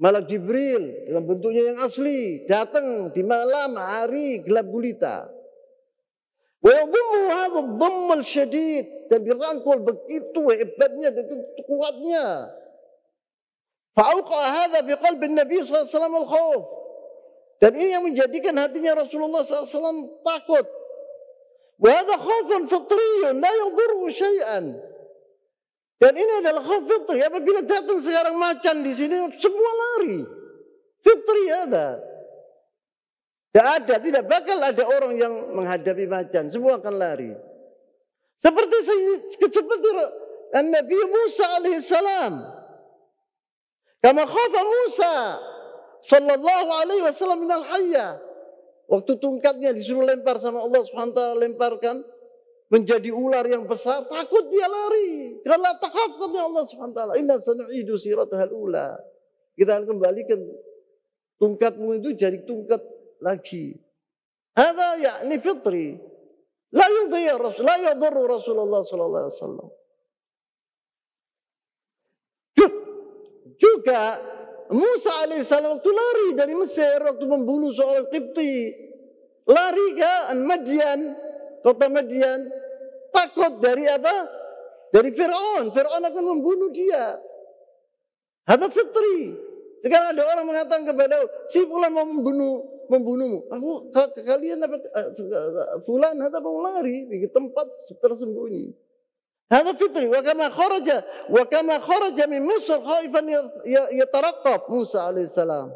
Malak Jibril dalam bentuknya yang asli datang di malam hari gelap gulita. Wa yadhummu hadha ad-dhamm al-shadid, dan dirangkul begitu hebatnya dan kuatnya. Fa'auqa hadha fi qalbi Nabi sallallahu alaihi wasallam al-khauf. Dan ini yang menjadikan hatinya Rasulullah SAW takut. Wa hadha khaufun fitriyyun la yadhurru syai'an. Dan ini adalah khauf fitri. Apabila datang sekarang macan di sini, semua lari. Fitri ada. Tidak bakal ada orang yang menghadapi macan. Semua akan lari. Seperti Nabi Musa alaihissalam. Kama khafa Musa sallallahu alaihi wasallam minal hayya. Waktu tungkatnya disuruh lempar sama Allah Subhanahu wa taala, lemparkan menjadi ular yang besar, takut dia lari. Kalau takhaf kata Allah Subhanahu wa taala, inna sanu'idu siratahal ula. Kita akan kembalikan tungkatmu itu jadi tungkat lagi. Hadza ya'ni fitri. La yadhurru Rasulullah sallallahu alaihi wasallam. Juga Musa alaihissalam waktu lari dari Mesir, waktu membunuh seorang Qibti, lari ke Madian, kota Madian, takut dari apa? Dari Fir'aun. Fir'aun akan membunuh dia. Hadza fitri. Sekarang ada orang mengatakan kepada si fulan mau membunuhmu. Kalian apa? Fulan ada mau lari di tempat tersembunyi. Hadza fitri. Wa kama kharaja min Misr khaifan yataraqqab Musa alaihissalam.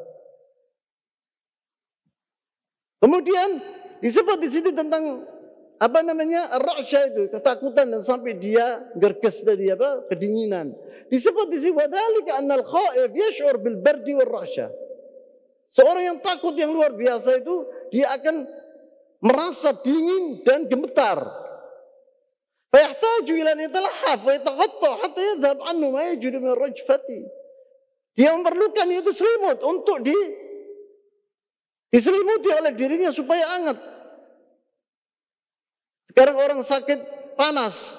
Kemudian disebut di sini tentang apa namanya ar-ra'sya itu, ketakutan dan sampai dia gerges dari apa kedinginan. Disebut di sini wadzalika annal khaif yash'ur bil bardi war ra'sya. Seorang yang takut yang luar biasa itu dia akan merasa dingin dan gemetar. Fa yahtaju ila yatalahhaf wa yataghatta hatta yadhhab anhu ma yajidu min rajfati. Dia memerlukan itu selimut untuk diselimuti oleh dirinya supaya hangat. Sekarang orang sakit panas,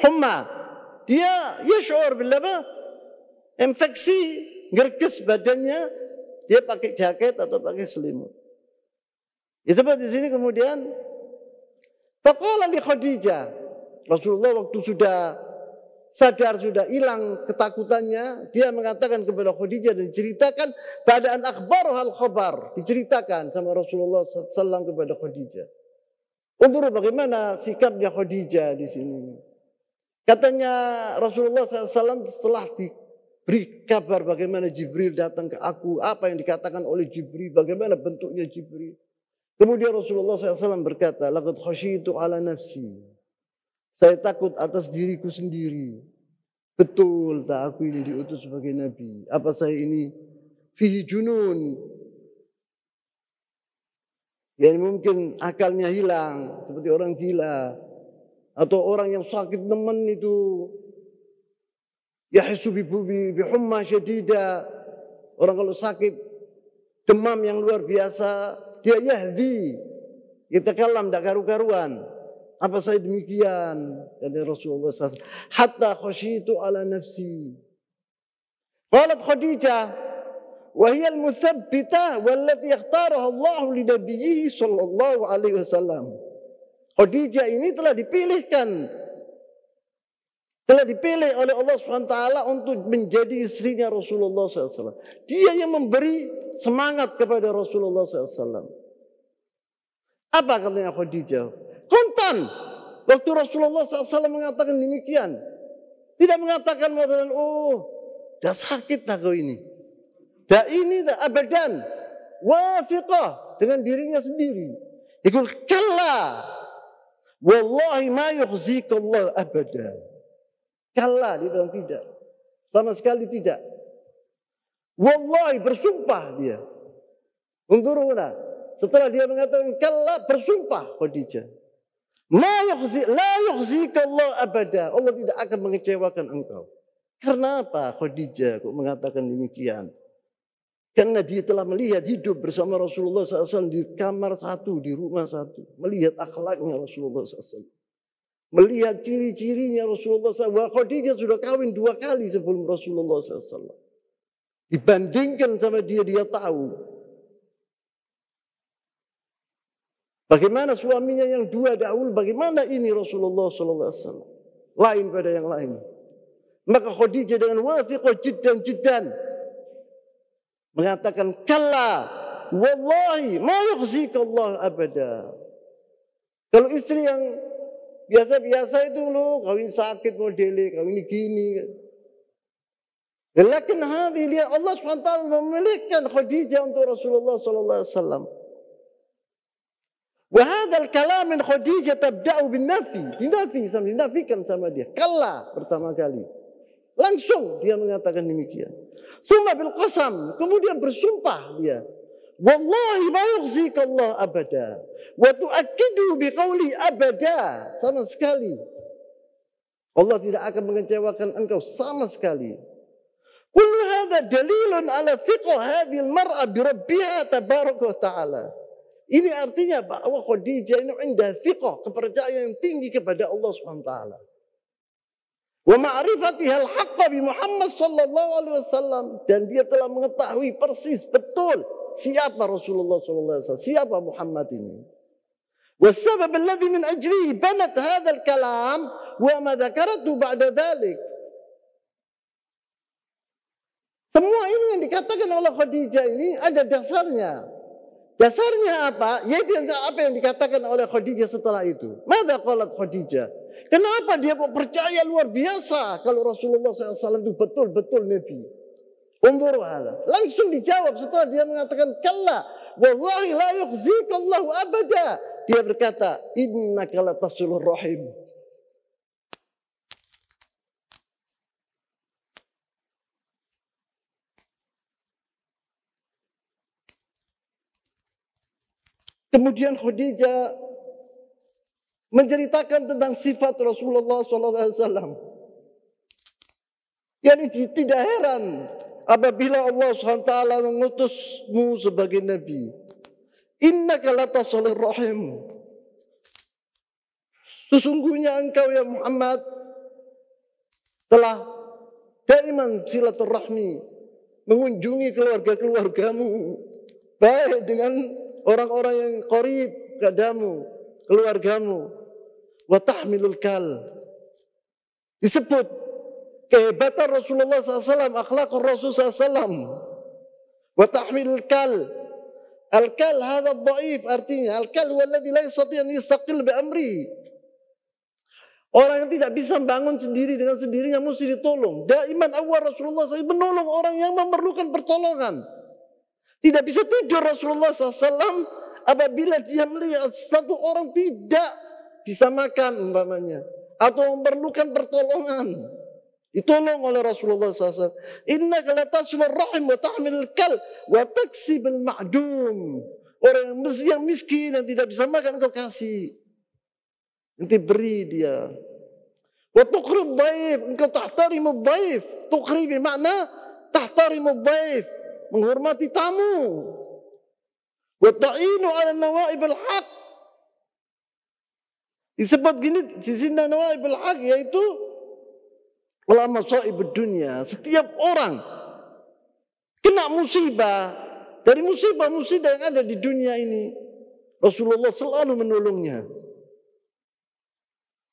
humma, dia yash'ur bil apa? Infeksi, gerges badannya, dia pakai jaket atau pakai selimut. Ya seperti di sini kemudian faqala li Khadijah. Rasulullah waktu sudah sadar, sudah hilang ketakutannya, dia mengatakan kepada Khadijah dan diceritakan keadaan akhbaruhal khabar, diceritakan sama Rasulullah SAW kepada Khadijah. Untuk bagaimana sikapnya Khadijah di sini. Katanya Rasulullah SAW setelah diberi kabar bagaimana Jibril datang ke aku, apa yang dikatakan oleh Jibril, bagaimana bentuknya Jibril. Kemudian Rasulullah SAW berkata, laqad khasyitu ala nafsi. Saya takut atas diriku sendiri. Betul tak aku ini diutus sebagai nabi? Apa saya ini fihi junun? Yang mungkin akalnya hilang, seperti orang gila. Atau orang yang sakit nemen itu. Yahisu bihumma syadida. Orang kalau sakit, demam yang luar biasa, dia yahdi. Yatakalam tak karu-karuan. Apa saya demikian? Kata Rasulullah SAW. Hatta khasyitu ala nafsi. Qalat Khadijah. وهي المثبتة والتي اختارها الله لنبيه صلى الله عليه وسلم. Khadijah ini telah dipilih oleh Allah SWT untuk menjadi istrinya Rasulullah SAW. Dia yang memberi semangat kepada Rasulullah SAW. Apa katanya Khadijah? Kontan. Waktu Rasulullah SAW mengatakan demikian, tidak mengatakan dah sakit tak kau ini. Dah ini dah abadan. Wafiqah dengan dirinya sendiri. Yaqul kalla. Wallahi ma yukhzika Allah abada. Kalla, dia bilang tidak. Sama sekali tidak. Wallahi, bersumpah dia. Unzuruna. Setelah dia mengatakan kalla, bersumpah Khadijah. La yukhzika Allah abada. Allah tidak akan mengecewakan engkau. Karena apa Khadijah kok mengatakan demikian? Karena dia telah melihat hidup bersama Rasulullah SAW di kamar satu, di rumah satu. Melihat akhlaknya Rasulullah SAW. Melihat ciri-cirinya Rasulullah SAW. Khadijah sudah kawin 2 kali sebelum Rasulullah SAW. Dibandingkan sama dia tahu. Bagaimana suaminya yang 2 dahulu, bagaimana ini Rasulullah SAW. Lain pada yang lain. Maka Khadijah dengan wafiqah jiddan. Mengatakan kalla wallahi ma yukhzika Allah abada. Kalau istri yang biasa-biasa itu kawin sakit modele, kawin gini. Lakin hadhi lihat Allah SWT memilihkan Khadijah untuk Rasulullah sallallahu alaihi wasallam. Wa hadzal kalam min Khadijah tabda'u bin nafi. Dinafikan sama dia. Kalla pertama kali. Langsung dia mengatakan demikian. Summa bil qasam, kemudian bersumpah dia. Wallahi ma yukhzika Allah abada. Wa tu'akkidu biqauli abada. Sama sekali. Allah tidak akan mengecewakan engkau sama sekali. Kullu hadha dalilun ala thiqah hadhihi al-mar'a bi rabbiha tabaraka wa ta'ala. Ini artinya bahwa Khadijah ini indah thiqah, kepercayaan yang tinggi kepada Allah Subhanahu wa taala. wa ma'rifatiha al-haqqa bi Muhammad sallallahu alaihi wasallam, dan dia telah mengetahui persis betul siapa Rasulullah sallallahu alaihi wasallam, siapa Muhammad ini. Wasbab alladhi min ajlihi banat hadzal kalam wa ma dzakaratu ba'da dzalik. Semua ini yang dikatakan oleh Khadijah ini ada dasarnya. Dasarnya apa? Yaitu apa yang dikatakan oleh Khadijah setelah itu. Mada qalat Khadijah? Kenapa dia kok percaya luar biasa kalau Rasulullah SAW itu betul-betul Nabi? Unzuru hadza. Langsung dijawab setelah dia mengatakan kalla wallahi la yukhzika Allahu abada. Dia berkata, innaka latasilur rahim. Kemudian Khadijah menceritakan tentang sifat Rasulullah SAW. Yani tidak heran apabila Allah SWT mengutusmu sebagai Nabi. Innaka latasilur rahim. Sesungguhnya engkau ya Muhammad telah daiman silaturahmi, mengunjungi keluarga-keluargamu, baik dengan orang-orang yang qarib kadamu, keluargamu. Wa tahmilul kal. Disebut kehebatan Rasulullah SAW, akhlakul Rasul SAW. Wa tahmilul kal. Al-kal hadha dhaif, artinya al-kal huwa alladhi la yastati' an yastaqil bi amri. Orang yang tidak bisa bangun sendiri dengan sendirinya mesti ditolong. Daiman awal Rasulullah SAW menolong orang yang memerlukan pertolongan. Tidak bisa tidur Rasulullah SAW apabila dia melihat satu orang tidak bisa makan umpamanya atau memerlukan pertolongan. Ditolong oleh Rasulullah SAW. Innaka latasilur rahim wa tahmilul kal wa taksibul ma'dum. Orang yang miskin yang tidak bisa makan engkau kasih. Nanti beri dia. Wa tuqrid dhaif, engkau tahtarimud dhaif. Tuqri bermakna tahtarimud dhaif, menghormati tamu. Wa ta'inu 'ala nawaibul haq. Disebut gini di sini nawaibul haq, yaitu ulama saibud dunia. Setiap orang kena musibah, dari musibah-musibah yang ada di dunia ini, Rasulullah selalu menolongnya.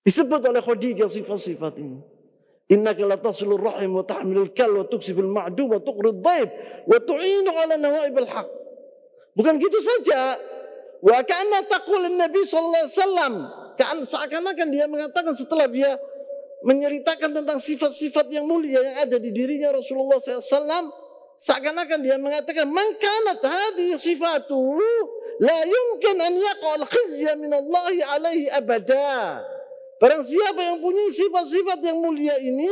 Disebut oleh Khadijah sifat-sifat ini. Innaka latasilur rahim wa tahmilul kal wa tuksibul ma'dum wa tuqrid dhaif wa tu'inu 'ala nawaibil haq. Bukan gitu saja. Wa ka'anna taqul Nabi sallallahu alaihi wasallam, seakan-akan dia mengatakan setelah dia menceritakan tentang sifat-sifat yang mulia yang ada di dirinya Rasulullah SAW, seakan-akan dia mengatakan man kanat hadhihi sifatu la yumkin an yaqal khizya min Allah alaihi abada. Barang siapa yang punya sifat-sifat yang mulia ini,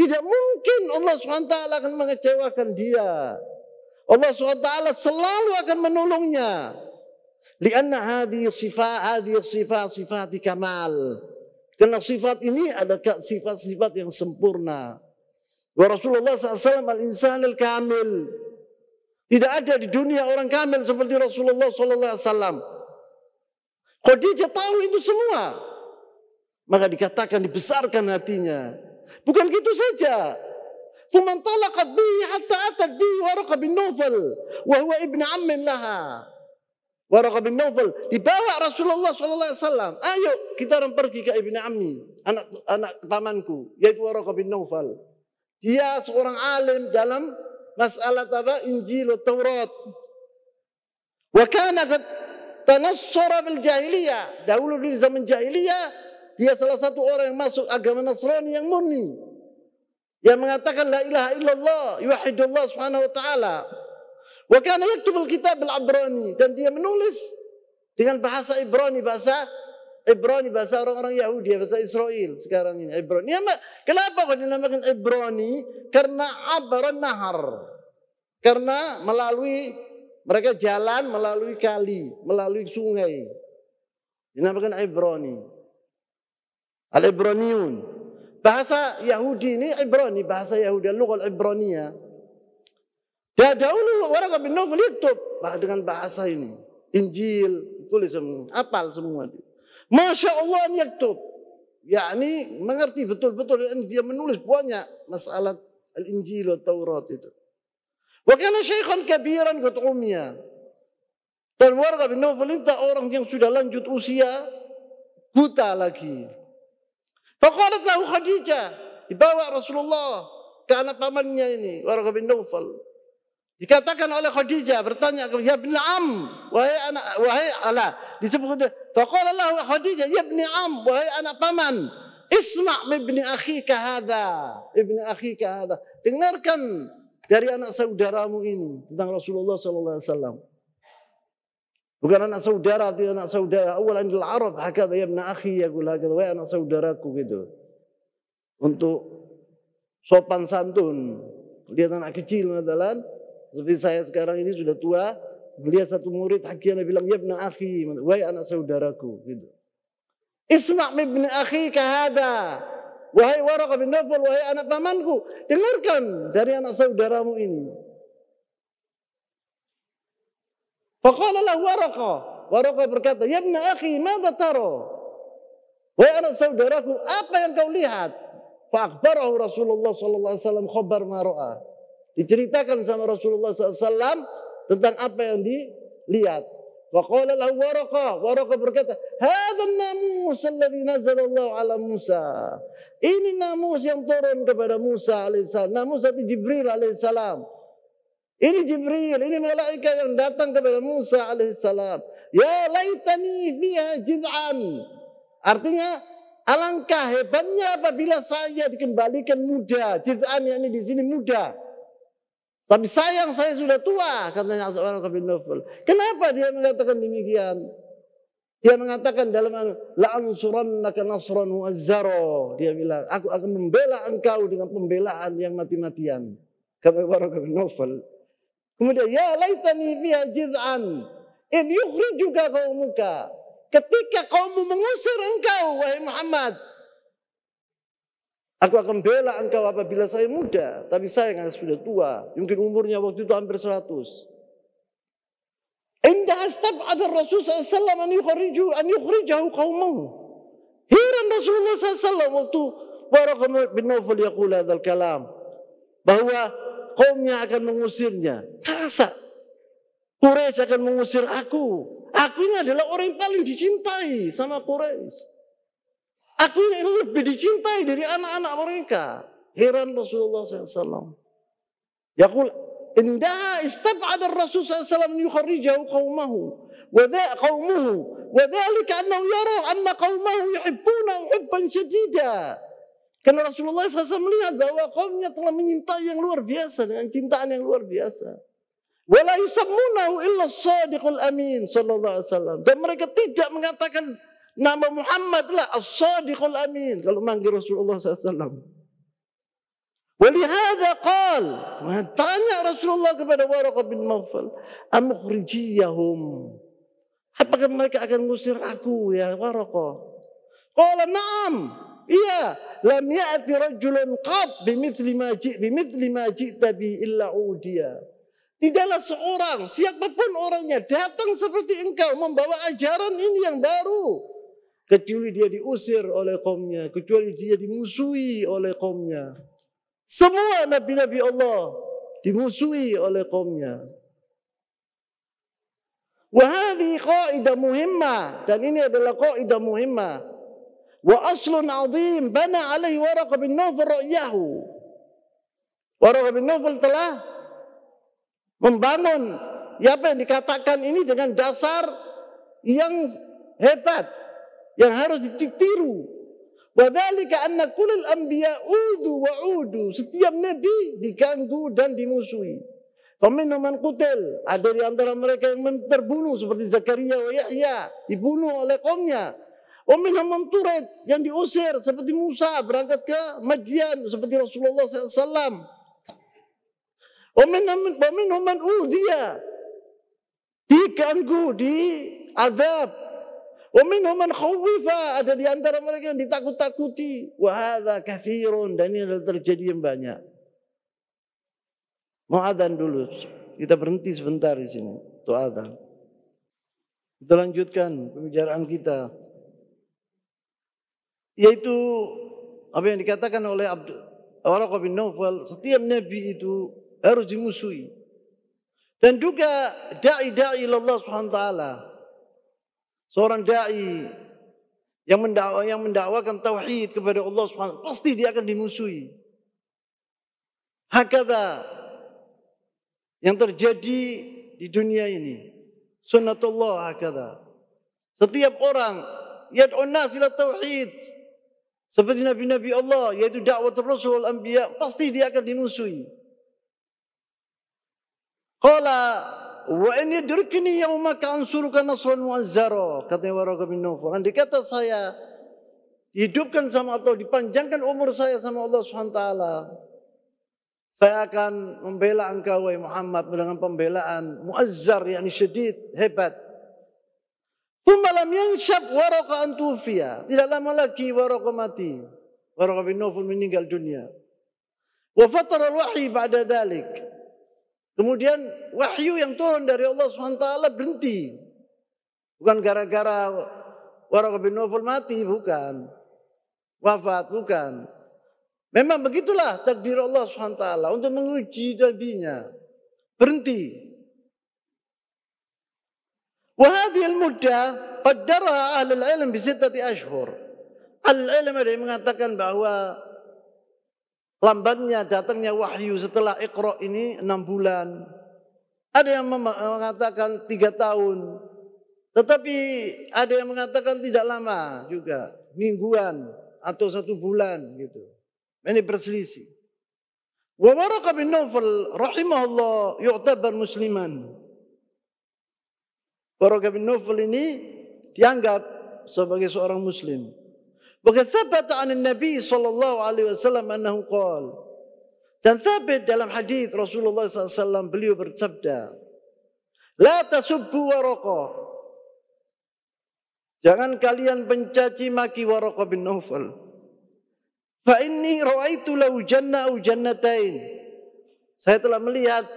tidak mungkin Allah SWT akan mengecewakan dia. Allah SWT selalu akan menolongnya. Lianna hadhihi sifat kamal. Karena sifat ini adalah sifat-sifat yang sempurna. Wa Rasulullah SAW al-insan al-kamil. Tidak ada di dunia orang kamil seperti Rasulullah SAW. Khadijah tahu itu semua. Maka dikatakan dibesarkan hatinya. Bukan gitu saja. Thumma talaqat bihi hatta atat bihi Waraqah bin Nawfal wa huwa ibn ammin laha. Waraqah bin Nawfal dibawa Rasulullah SAW. Ayo kita orang pergi ke ibn ammi, anak pamanku, yaitu Waraqah bin Nawfal. Dia seorang alim dalam masalah Injil atau Taurat. Wa kana qad tanassara bil jahiliyah. Dahulu di zaman jahiliyah dia salah satu orang yang masuk agama Nasrani yang murni, yang mengatakan la ilaha illallah, yuwahhidullah subhanahu wa ta'ala. Wa kana yaktubul kitab al-Ibrani, dan dia menulis dengan bahasa Ibrani, bahasa orang-orang Yahudi, bahasa Israel sekarang ini Ibrani. Ya, kenapa kok dinamakan Ibrani? Karena abran nahar. Karena mereka jalan melalui kali, melalui sungai. Dinamakan Ibrani. Al-Ibraniyun. Bahasa Yahudi ini Ibrani, bahasa Yahudi, al-lughah al-Ibraniyah. Ya dahulu Waraqah bin Nawfal yaktub dengan bahasa ini. Injil, tulis semua, hafal semua. Masya Allah yaktub. yakni mengerti betul-betul, dia menulis banyak masalah Al-Injil dan Taurat itu. Wa kana syaikhan kabiran qad umiya. Dan Warqa bin Nawfal itu orang yang sudah lanjut usia, buta lagi. Faqalat lahu Khadijah, dibawa Rasulullah ke anak pamannya ini, Warqa bin Nawfal. Dikatakan oleh Khadijah, bertanya, ya ibn Am, wahai anak, disebut faqala lahu Khadijah, ya ibn Am, wahai anak paman, isma' min ibni akhika hadha, dengarkan dari anak saudaramu ini tentang Rasulullah sallallahu alaihi wasallam. Bukan anak saudara, tidak anak saudara. Awalan di Arab, hakadha ya ibn akhi, yaqul hakadha, wahai anak saudaraku gitu. Untuk sopan santun. Lihat anak kecil matalan, seperti saya sekarang ini sudah tua, melihat satu murid hakiana bilang ya ibn akhi, wahai anak saudaraku gitu. Isma' min ibn akhika hadha, wahai Waraqah bin Nawfal, wahai anak pamanku, dengarkan dari anak saudaramu ini. Faqala lahu Waraqah berkata, ya ibn akhi, madza tara? Wahai anak saudaraku, apa yang kau lihat? Fa'akhbarahu Rasulullah sallallahu alaihi wasallam khabar ma ra'a. Diceritakan sama Rasulullah SAW tentang apa yang dilihat. Faqala lahu Waraqah berkata, hadzal namus alladzi nazalallahu ala Musa. Ini namus yang turun kepada Musa alaihissalam. Namus itu Jibril alaihissalam. Ini Jibril, ini malaikat yang datang kepada Musa alaihissalam. Ya laitani fiha jiz'an. Artinya, alangkah hebatnya apabila saya dikembalikan muda. Jiz'an yang ini di sini muda. Tapi sayang saya sudah tua, katanya Waraqah bin Nawfal. Kenapa dia mengatakan demikian? Dia mengatakan dalam la'ansurannaka nasran mu'azzara. Dia bilang, aku akan membela engkau dengan pembelaan yang mati-matian. Kata Waraqah bin Nawfal. Kemudian, ya laitani fiha jiz'an in yukhrijuka qaumuka. Ketika kaummu mengusir engkau, wahai Muhammad, aku akan bela engkau apabila saya muda, tapi saya sudah tua. Mungkin umurnya waktu itu hampir 100. Indah astab'adar Rasul SAW an yukhrijahu qaumahu. Heran Rasulullah SAW waktu Waraqah bin Nawfal yaqul hadzal kalam, bahwa kaumnya akan mengusirnya. Masa Quraisy akan mengusir aku? Aku ini adalah orang yang paling dicintai sama Quraisy. Aku ini lebih dicintai dari anak-anak mereka. Heran Rasulullah SAW. Yaqul indah istab'ada Rasul SAW yukharrijahu qaumahu wa dzalika annahu yara anna qaumahu yuhibbunahu hubban shadida. Karena Rasulullah SAW melihat bahwa kaumnya telah menyintai yang luar biasa dengan cintaan yang luar biasa. Wala yusammunahu illa as-sadiqul amin sallallahu alaihi wasallam. Dan mereka tidak mengatakan nama Muhammad lah as-sadiqul amin kalau manggil Rasulullah SAW. Walihada qal, tanya Rasulullah kepada Waraqah bin Nawfal, amukhrijiyahum, apakah mereka akan mengusir aku ya Waraqah? Qala na'am, iya, lam ya'ti rajulun qad bimithli ma ji'ta bi illa udiya. Tidaklah seorang, siapapun orangnya datang seperti engkau membawa ajaran ini yang baru, kecuali dia diusir oleh kaumnya, kecuali dia dimusuhi oleh kaumnya. Semua nabi-nabi Allah dimusuhi oleh kaumnya. Wa hadhihi qaidah muhimmah, dan ini adalah qaidah muhimmah. Wa aslun 'azim bana 'alaihi Waraqah bin Nawfal ra'yahu. Waraqah bin Nawfal telah membangun apa yang dikatakan ini dengan dasar yang hebat, yang harus ditiru. Wa dzalika anna kullal anbiya udu wa udu. Setiap nabi diganggu dan dimusuhi. Faminhum man qutil, ada di antara mereka yang terbunuh seperti Zakaria wa Yahya, dibunuh oleh kaumnya. Wa minhum man turid, yang diusir seperti Musa berangkat ke Madian seperti Rasulullah SAW. Wa minhum man udhiya, diganggu, diazab. Wa minhum man khuwifa, ada di antara mereka yang ditakut-takuti. Wa hadza katsirun, dan ini adalah terjadi yang banyak. Mau adzan dulu. Kita berhenti sebentar di sini untuk adzan. Kita lanjutkan pembicaraan kita. yaitu apa yang dikatakan oleh Waraqah bin Naufal, setiap nabi itu harus dimusuhi. Dan juga dai Allah Subhanahu wa taala. Seorang dai yang mendakwakan tauhid kepada Allah Subhanahu wa taala, pasti dia akan dimusuhi. Hakadha yang terjadi di dunia ini. Sunnatullah hakadha. Setiap orang yad'un nas ila tauhid, seperti nabi-nabi Allah, yaitu dakwatul rasul anbiya, pasti dia akan dimusuhi. Qala wa in yudrikni yaumaka ansuruka nasran mu'azzara, katanya Waraqah bin Naufal. Andai kata saya dihidupkan sama Allah, dipanjangkan umur saya sama Allah Subhanahu wa taala, saya akan membela engkau wahai Muhammad dengan pembelaan mu'azzar, yakni syadid, hebat. Thumma lam yanshab Waraqah an tufiya. Tidak lama lagi Waraqah mati. Waraqah bin Naufal meninggal dunia. Wa fatara al-wahyi ba'da dhalik. Kemudian wahyu yang turun dari Allah SWT berhenti. Bukan gara-gara Waraqah bin Naufal mati, bukan. Wafat, bukan. Memang begitulah takdir Allah SWT untuk menguji nabinya. Berhenti. وهذه المدة قدرها أهل العلم ب6 أشهر. Ahli ilm ada yang mengatakan bahwa lambatnya datangnya wahyu setelah Iqra ini 6 bulan. Ada yang mengatakan 3 tahun. Tetapi ada yang mengatakan tidak lama juga, mingguan atau 1 bulan gitu. Ini berselisih. Wa Waraqah bin Naufal rahimahullah yu'tabar musliman. Waraqah bin Naufal ini dianggap sebagai seorang muslim. Wa thabata 'an Nabi sallallahu alaihi wasallam annahu qala. Dan thabit dalam hadis Rasulullah SAW beliau bersabda, "La tasubbu Waraqah." Jangan kalian mencaci maki Waraqah bin Naufal. Fa inni ra'aitu lahu jannah aw jannatain. Saya telah melihat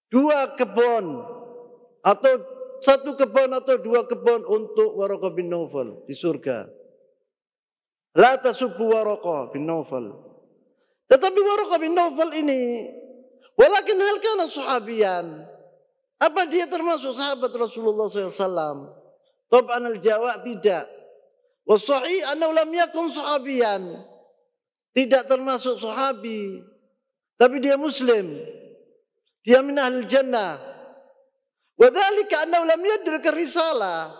2 kebun atau 1 kebun atau 2 kebun untuk Waraqah bin Naufal di surga. La tasubbu Waraqah bin Naufal. Tetapi Waraqah bin Naufal ini, walakin hal kana sahabiyan. Apa dia termasuk sahabat Rasulullah SAW? Tab'an al-jawab tidak. Wa sahih annahu lam yakun sahabiyan. Tidak termasuk sahabi, tapi dia muslim. Dia min ahlil jannah. Wadzalika annahu lam yadrik risalah,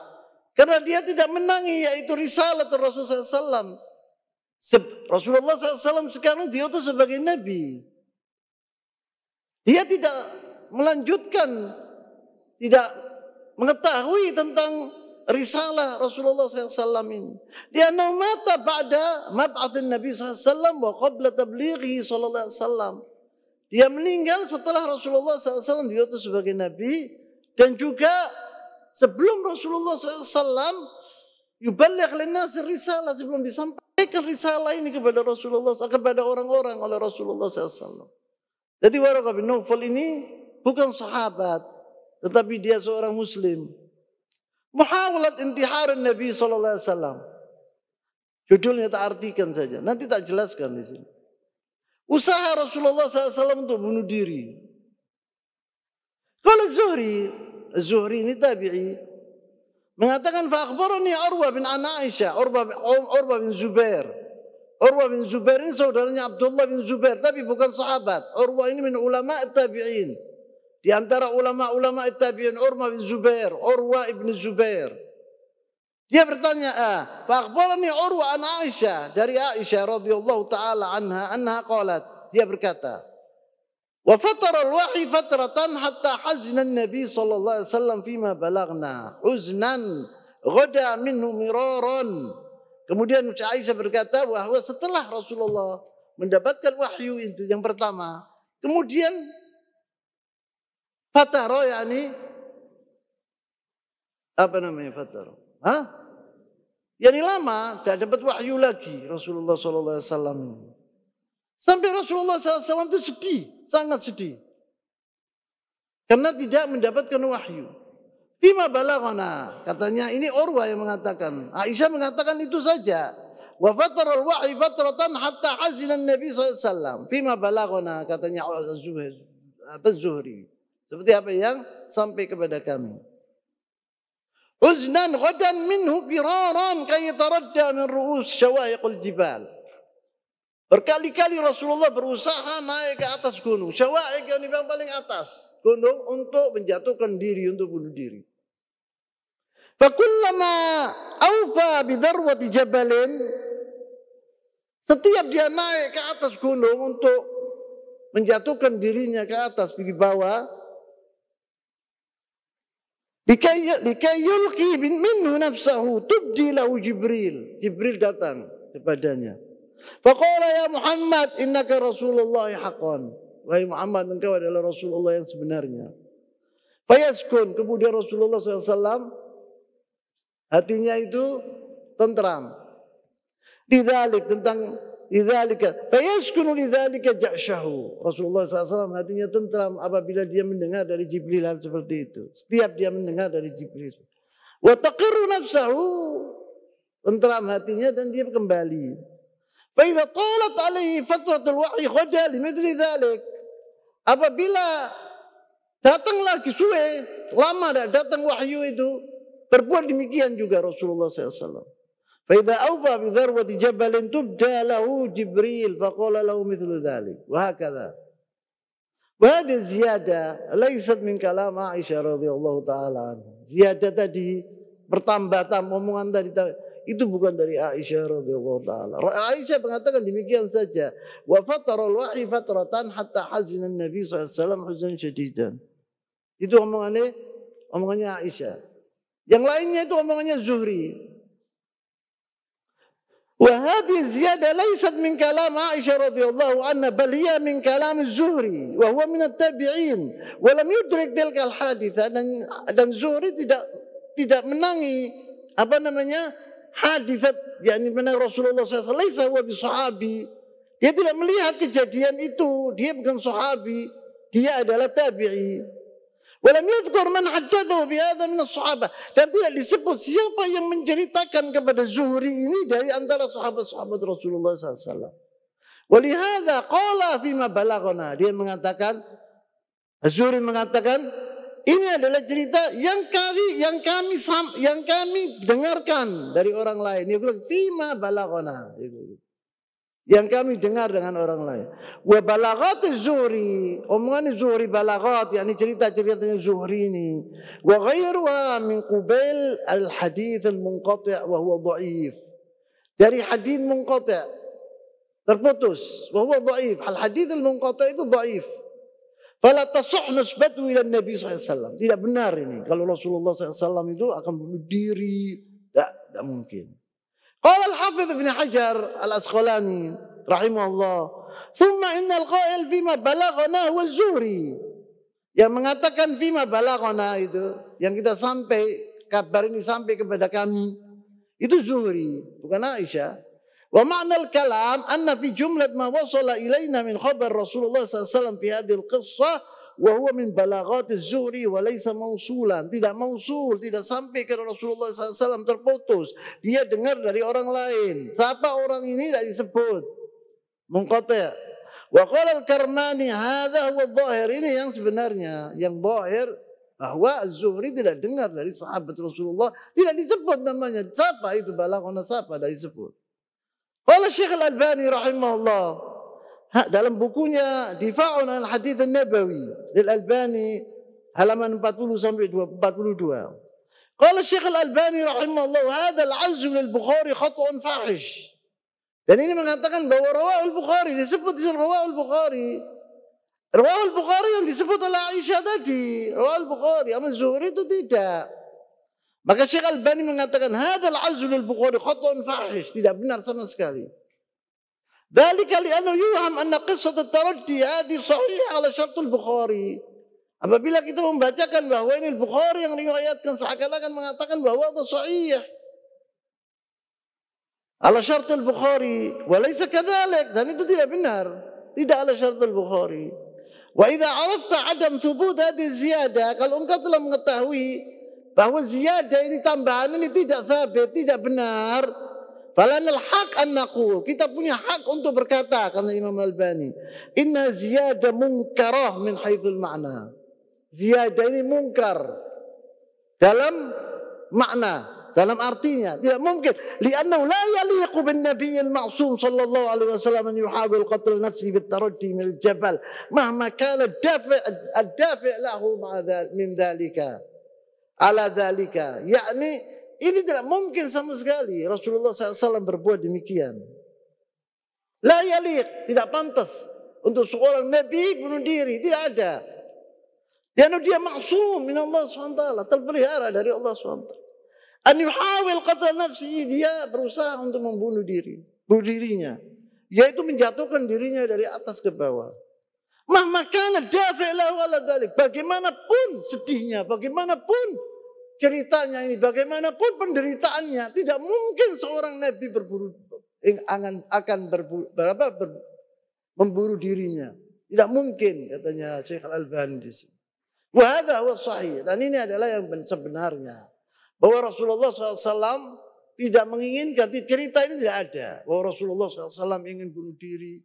karena dia tidak menangi yaitu risalah Rasulullah SAW. Rasulullah SAW sekarang diutus sebagai nabi. Dia tidak melanjutkan, tidak mengetahui tentang risalah Rasulullah SAW ini. Dia mata ba'da mab'atsin Nabi SAW wa qabla tablighi sallallahu alaihi wasallam. Dia meninggal setelah Rasulullah SAW diutus sebagai nabi. Dan juga sebelum Rasulullah SAW yuballigh linnas risalah, sebelum disampaikan risalah ini kepada Rasulullah, kepada orang-orang oleh Rasulullah SAW. Jadi Waraqah bin Naufal ini bukan sahabat, tetapi dia seorang muslim. Muhawalat intihar Nabi SAW. Judulnya tak artikan saja, nanti tak jelaskan di sini. Usaha Rasulullah SAW untuk bunuh diri. Kalau Zuhri ini tabi'i, mengatakan fa akhbarani Urwah bin Aisyah, Urwah bin Zubair. Urwah bin Zubair ini saudaranya Abdullah bin Zubair, tapi bukan sahabat. Urwah ini min ulama tabi'in. Di antara ulama tabi'in Urwah bin Zubair, Urwah ibn Zubair. Dia bertanya, fa akhbarani Urwah an Aisyah, dari Aisyah radhiyallahu taala anha qalat, dia berkata, wa fatara al-wahyi fatratan hatta hazna an-nabi sallallahu alaihi wasallam fima balagna uznan ghada minhu miraran. Kemudian Aisyah berkata bahwa setelah Rasulullah mendapatkan wahyu itu yang pertama, kemudian fatara, yakni apa namanya fatara? Yani lama tidak dapat wahyu lagi Rasulullah sallallahu alaihi wasallam. Sampai Rasulullah SAW itu sedih, sangat sedih. Karena tidak mendapatkan wahyu. Fima balaghana, katanya ini Urwah yang mengatakan. Aisyah mengatakan itu saja. Wa fatara al-wahyi fatratan hatta hazina Nabi SAW. Fima balaghana, katanya Az-Zuhri. Seperti apa yang sampai kepada kami. Uznan ghadan minhu firaran kay taradda min ru'us syawa'iqul jibal. Berkali-kali Rasulullah berusaha naik ke atas gunung. Syawa'iq yang paling atas gunung untuk menjatuhkan diri, untuk bunuh diri. Fakullama awfa bidarwati jabalin, setiap dia naik ke atas gunung untuk menjatuhkan dirinya ke atas pergi bawah, likayulqi minhu nafsahu tubdi lahu Jibril. Jibril datang kepadanya. Faqala ya Muhammad innaka Rasulullah haqqan. Wahai Muhammad, engkau adalah Rasulullah yang sebenarnya. Fayaskun, kemudian Rasulullah SAW hatinya itu tentram. Lidzalik, tentang lidzalika. Fayaskunu lidzalika ja'syahu. Rasulullah SAW hatinya tentram apabila dia mendengar dari Jibril hal seperti itu. Setiap dia mendengar dari Jibril. Wa taqirru nafsahu, tentram hatinya dan dia kembali. Fa idza talat alaihi fatratul wahyi ghada limithli dzalik. Apabila datang lagi suwe, lama dah datang wahyu itu, berbuat demikian juga Rasulullah SAW. Fa idza awfa bi dharwati jabalin tubda lahu Jibril faqala lahu mithlu dzalik. Wa hakadha. Wa hadhihi ziyadah laysat min kalam Aisyah radhiyallahu taala anha. Ziyadah tadi bertambah omongan tadi itu bukan dari Aisyah radhiyallahu taala. Aisyah mengatakan demikian saja. Wa fatara al-wahyi fatratan hatta hazina Nabi sallallahu alaihi wasallam huznan syadidan. Itu omongannya Aisyah. Yang lainnya itu omongannya Zuhri. Wa hadhihi ziyadah laysat min kalam Aisyah radhiyallahu anha bal hiya min kalam Zuhri wa huwa min at-tabi'in wa lam yudrik tilka al-haditsah, dan Zuhri tidak menangi haditsat, yakni mana Rasulullah SAW laisa huwa bisahabi. Dia tidak melihat kejadian itu, dia bukan sahabi, dia adalah tabi'i. Walam yadhkur man haddatsahu bi hadza min as-sahabah, dan tidak disebut siapa yang menceritakan kepada Zuhri ini dari antara sahabat-sahabat Rasulullah SAW. Walihada qala fima balaghana, dia mengatakan, Zuhri mengatakan, ini adalah cerita yang kami dengarkan dari orang lain. Dia bilang fima balaghana, yang kami dengar dengan orang lain. Wa balaghat Zuhri, omongan Zuhri balaghat, yakni cerita-ceritanya Zuhri ini. Wa ghairuha min qubail al-hadits al-munqati' wa huwa dhaif. Dari hadis munqati' terputus, wa huwa dhaif. Al-hadits al-munqati' itu dhaif. Fala tasah nisbatu ila Nabi SAW. Tidak benar ini. Kalau Rasulullah SAW itu akan bunuh diri. Tidak mungkin. Qala al-Hafidh Ibn Hajar al-Asqalani rahimahullah. Thumma innal qail fima balaghana huwa Zuhri. Yang mengatakan fima balaghana itu, yang kita kabar ini sampai kepada kami, itu Zuhri, bukan Aisyah. Wa ma'na al-kalam anna fi jumlat ma wasala ilaina min khabar Rasulullah SAW fi hadhihi al-qissah wa huwa min balaghat az-Zuhri wa laysa mausulan. Tidak mausul, tidak sampai ke Rasulullah SAW, terputus. Dia dengar dari orang lain. Siapa orang ini tidak disebut. Munqati'. Wa qala al-Karmani hadha huwa adh-dhahir, ini yang sebenarnya, yang zahir bahwa Az-Zuhri tidak dengar dari sahabat Rasulullah, tidak disebut namanya. Siapa itu balaghana, siapa tidak disebut. Qala Syekh Al-Albani rahimahullah dalam bukunya Difa'un al-Hadits an-Nabawi lil Albani halaman 40 sampai 42. Qala Syekh Al-Albani rahimahullah hadha al-'azw lil Bukhari khata'un fahish. Dan ini mengatakan bahwa rawahul Bukhari disebut di rawahul Bukhari. Rawahul Bukhari yang disebut oleh Aisyah tadi, rawahul Bukhari, amma Zuhri itu tidak. Maka Syekh Al-Albani mengatakan hadzal azl al-Bukhari khata'un fahish, tidak benar sama sekali. Dzalika li'annahu yuham anna qissat at-taraddi hadhi sahih ala syart al-Bukhari. Apabila kita membacakan bahwa ini Al-Bukhari yang riwayatkan, seakan-akan mengatakan bahwa itu sahih ala syart al-Bukhari, wa laysa kadzalik, dan itu tidak benar, tidak ala syart al-Bukhari. Wa idza 'arafta 'adam thubut hadhihi ziyadah, kalau engkau telah mengetahui bahwa ziyadah ini tambahan ini tidak sabit, tidak benar. Falanal haq an naqul, kita punya hak untuk berkata, karena Imam Albani, inna ziyadah munkarah min haitsul ma'na. Ziyadah ini mungkar dalam makna, dalam artinya tidak mungkin. Li'annahu la yaliqu bin nabiyil ma'sum sallallahu alaihi wasallam an yuhawil qatl nafsi bit taraddi min al-jabal mahma kana ad-dafi' lahu min dhalika ala dhalika. Yakni ini tidak mungkin sama sekali Rasulullah SAW berbuat demikian. La yaliq, tidak pantas untuk seorang nabi bunuh diri, tidak ada. Karena dia maksum min Allah SWT, terpelihara dari Allah SWT. An yuhawil qatl nafsi, dia berusaha untuk membunuh dirinya, yaitu menjatuhkan dirinya dari atas ke bawah. Mahma kana dafi' lahu ala dzalik, bagaimanapun sedihnya, bagaimanapun ceritanya ini, bagaimanapun penderitaannya, tidak mungkin seorang nabi memburu dirinya. Tidak mungkin, katanya Syekh Al-Albani di sini. Wa hadza huwa sahih, dan ini adalah yang sebenarnya. Bahwa Rasulullah SAW tidak menginginkan, cerita ini tidak ada. Bahwa Rasulullah SAW ingin bunuh diri,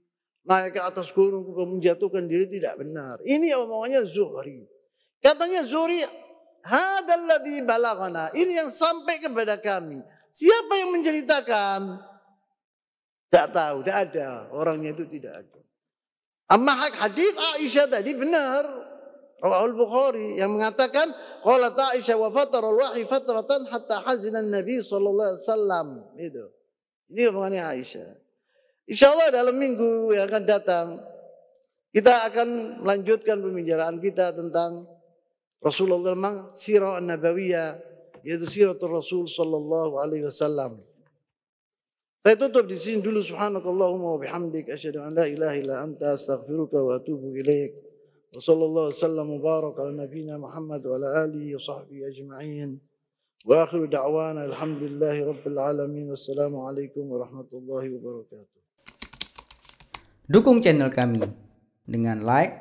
naik ke atas gunung, menjatuhkan diri, tidak benar. Ini omongannya Zuhri. Katanya Zuhri, hadzal ladzi balaghana, ini yang sampai kepada kami. Siapa yang menceritakan? Tidak tahu, tidak ada. Orangnya itu tidak ada. Amma hadis Aisyah tadi benar. Rawahul Bukhari yang mengatakan qalat Aisyah wa fatara al-wahyi fatratan hatta hazina an-nabi sallallahu alaihi wasallam. Itu. Ini omongannya Aisyah. Insyaallah dalam minggu yang akan datang kita akan melanjutkan pembicaraan kita tentang Rasulullah memang sirah an-nabawiyah, yaitu siratul Rasul sallallahu alaihi wasallam. Saya tutup di sini dulu. Subhanakallahumma wa bihamdik asyhadu an la ilaha illa anta astaghfiruka wa atubu ilaik. Wa sallallahu wasallam mubarak ala nabiyyina Muhammad wa ala alihi wa sahbihi ajma'in. Wa akhiru da'wana alhamdulillahi rabbil alamin. Wassalamu alaikum warahmatullahi wabarakatuh. Dukung channel kami dengan like,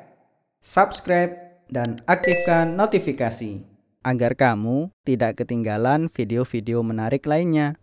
subscribe, dan aktifkan notifikasi agar kamu tidak ketinggalan video-video menarik lainnya.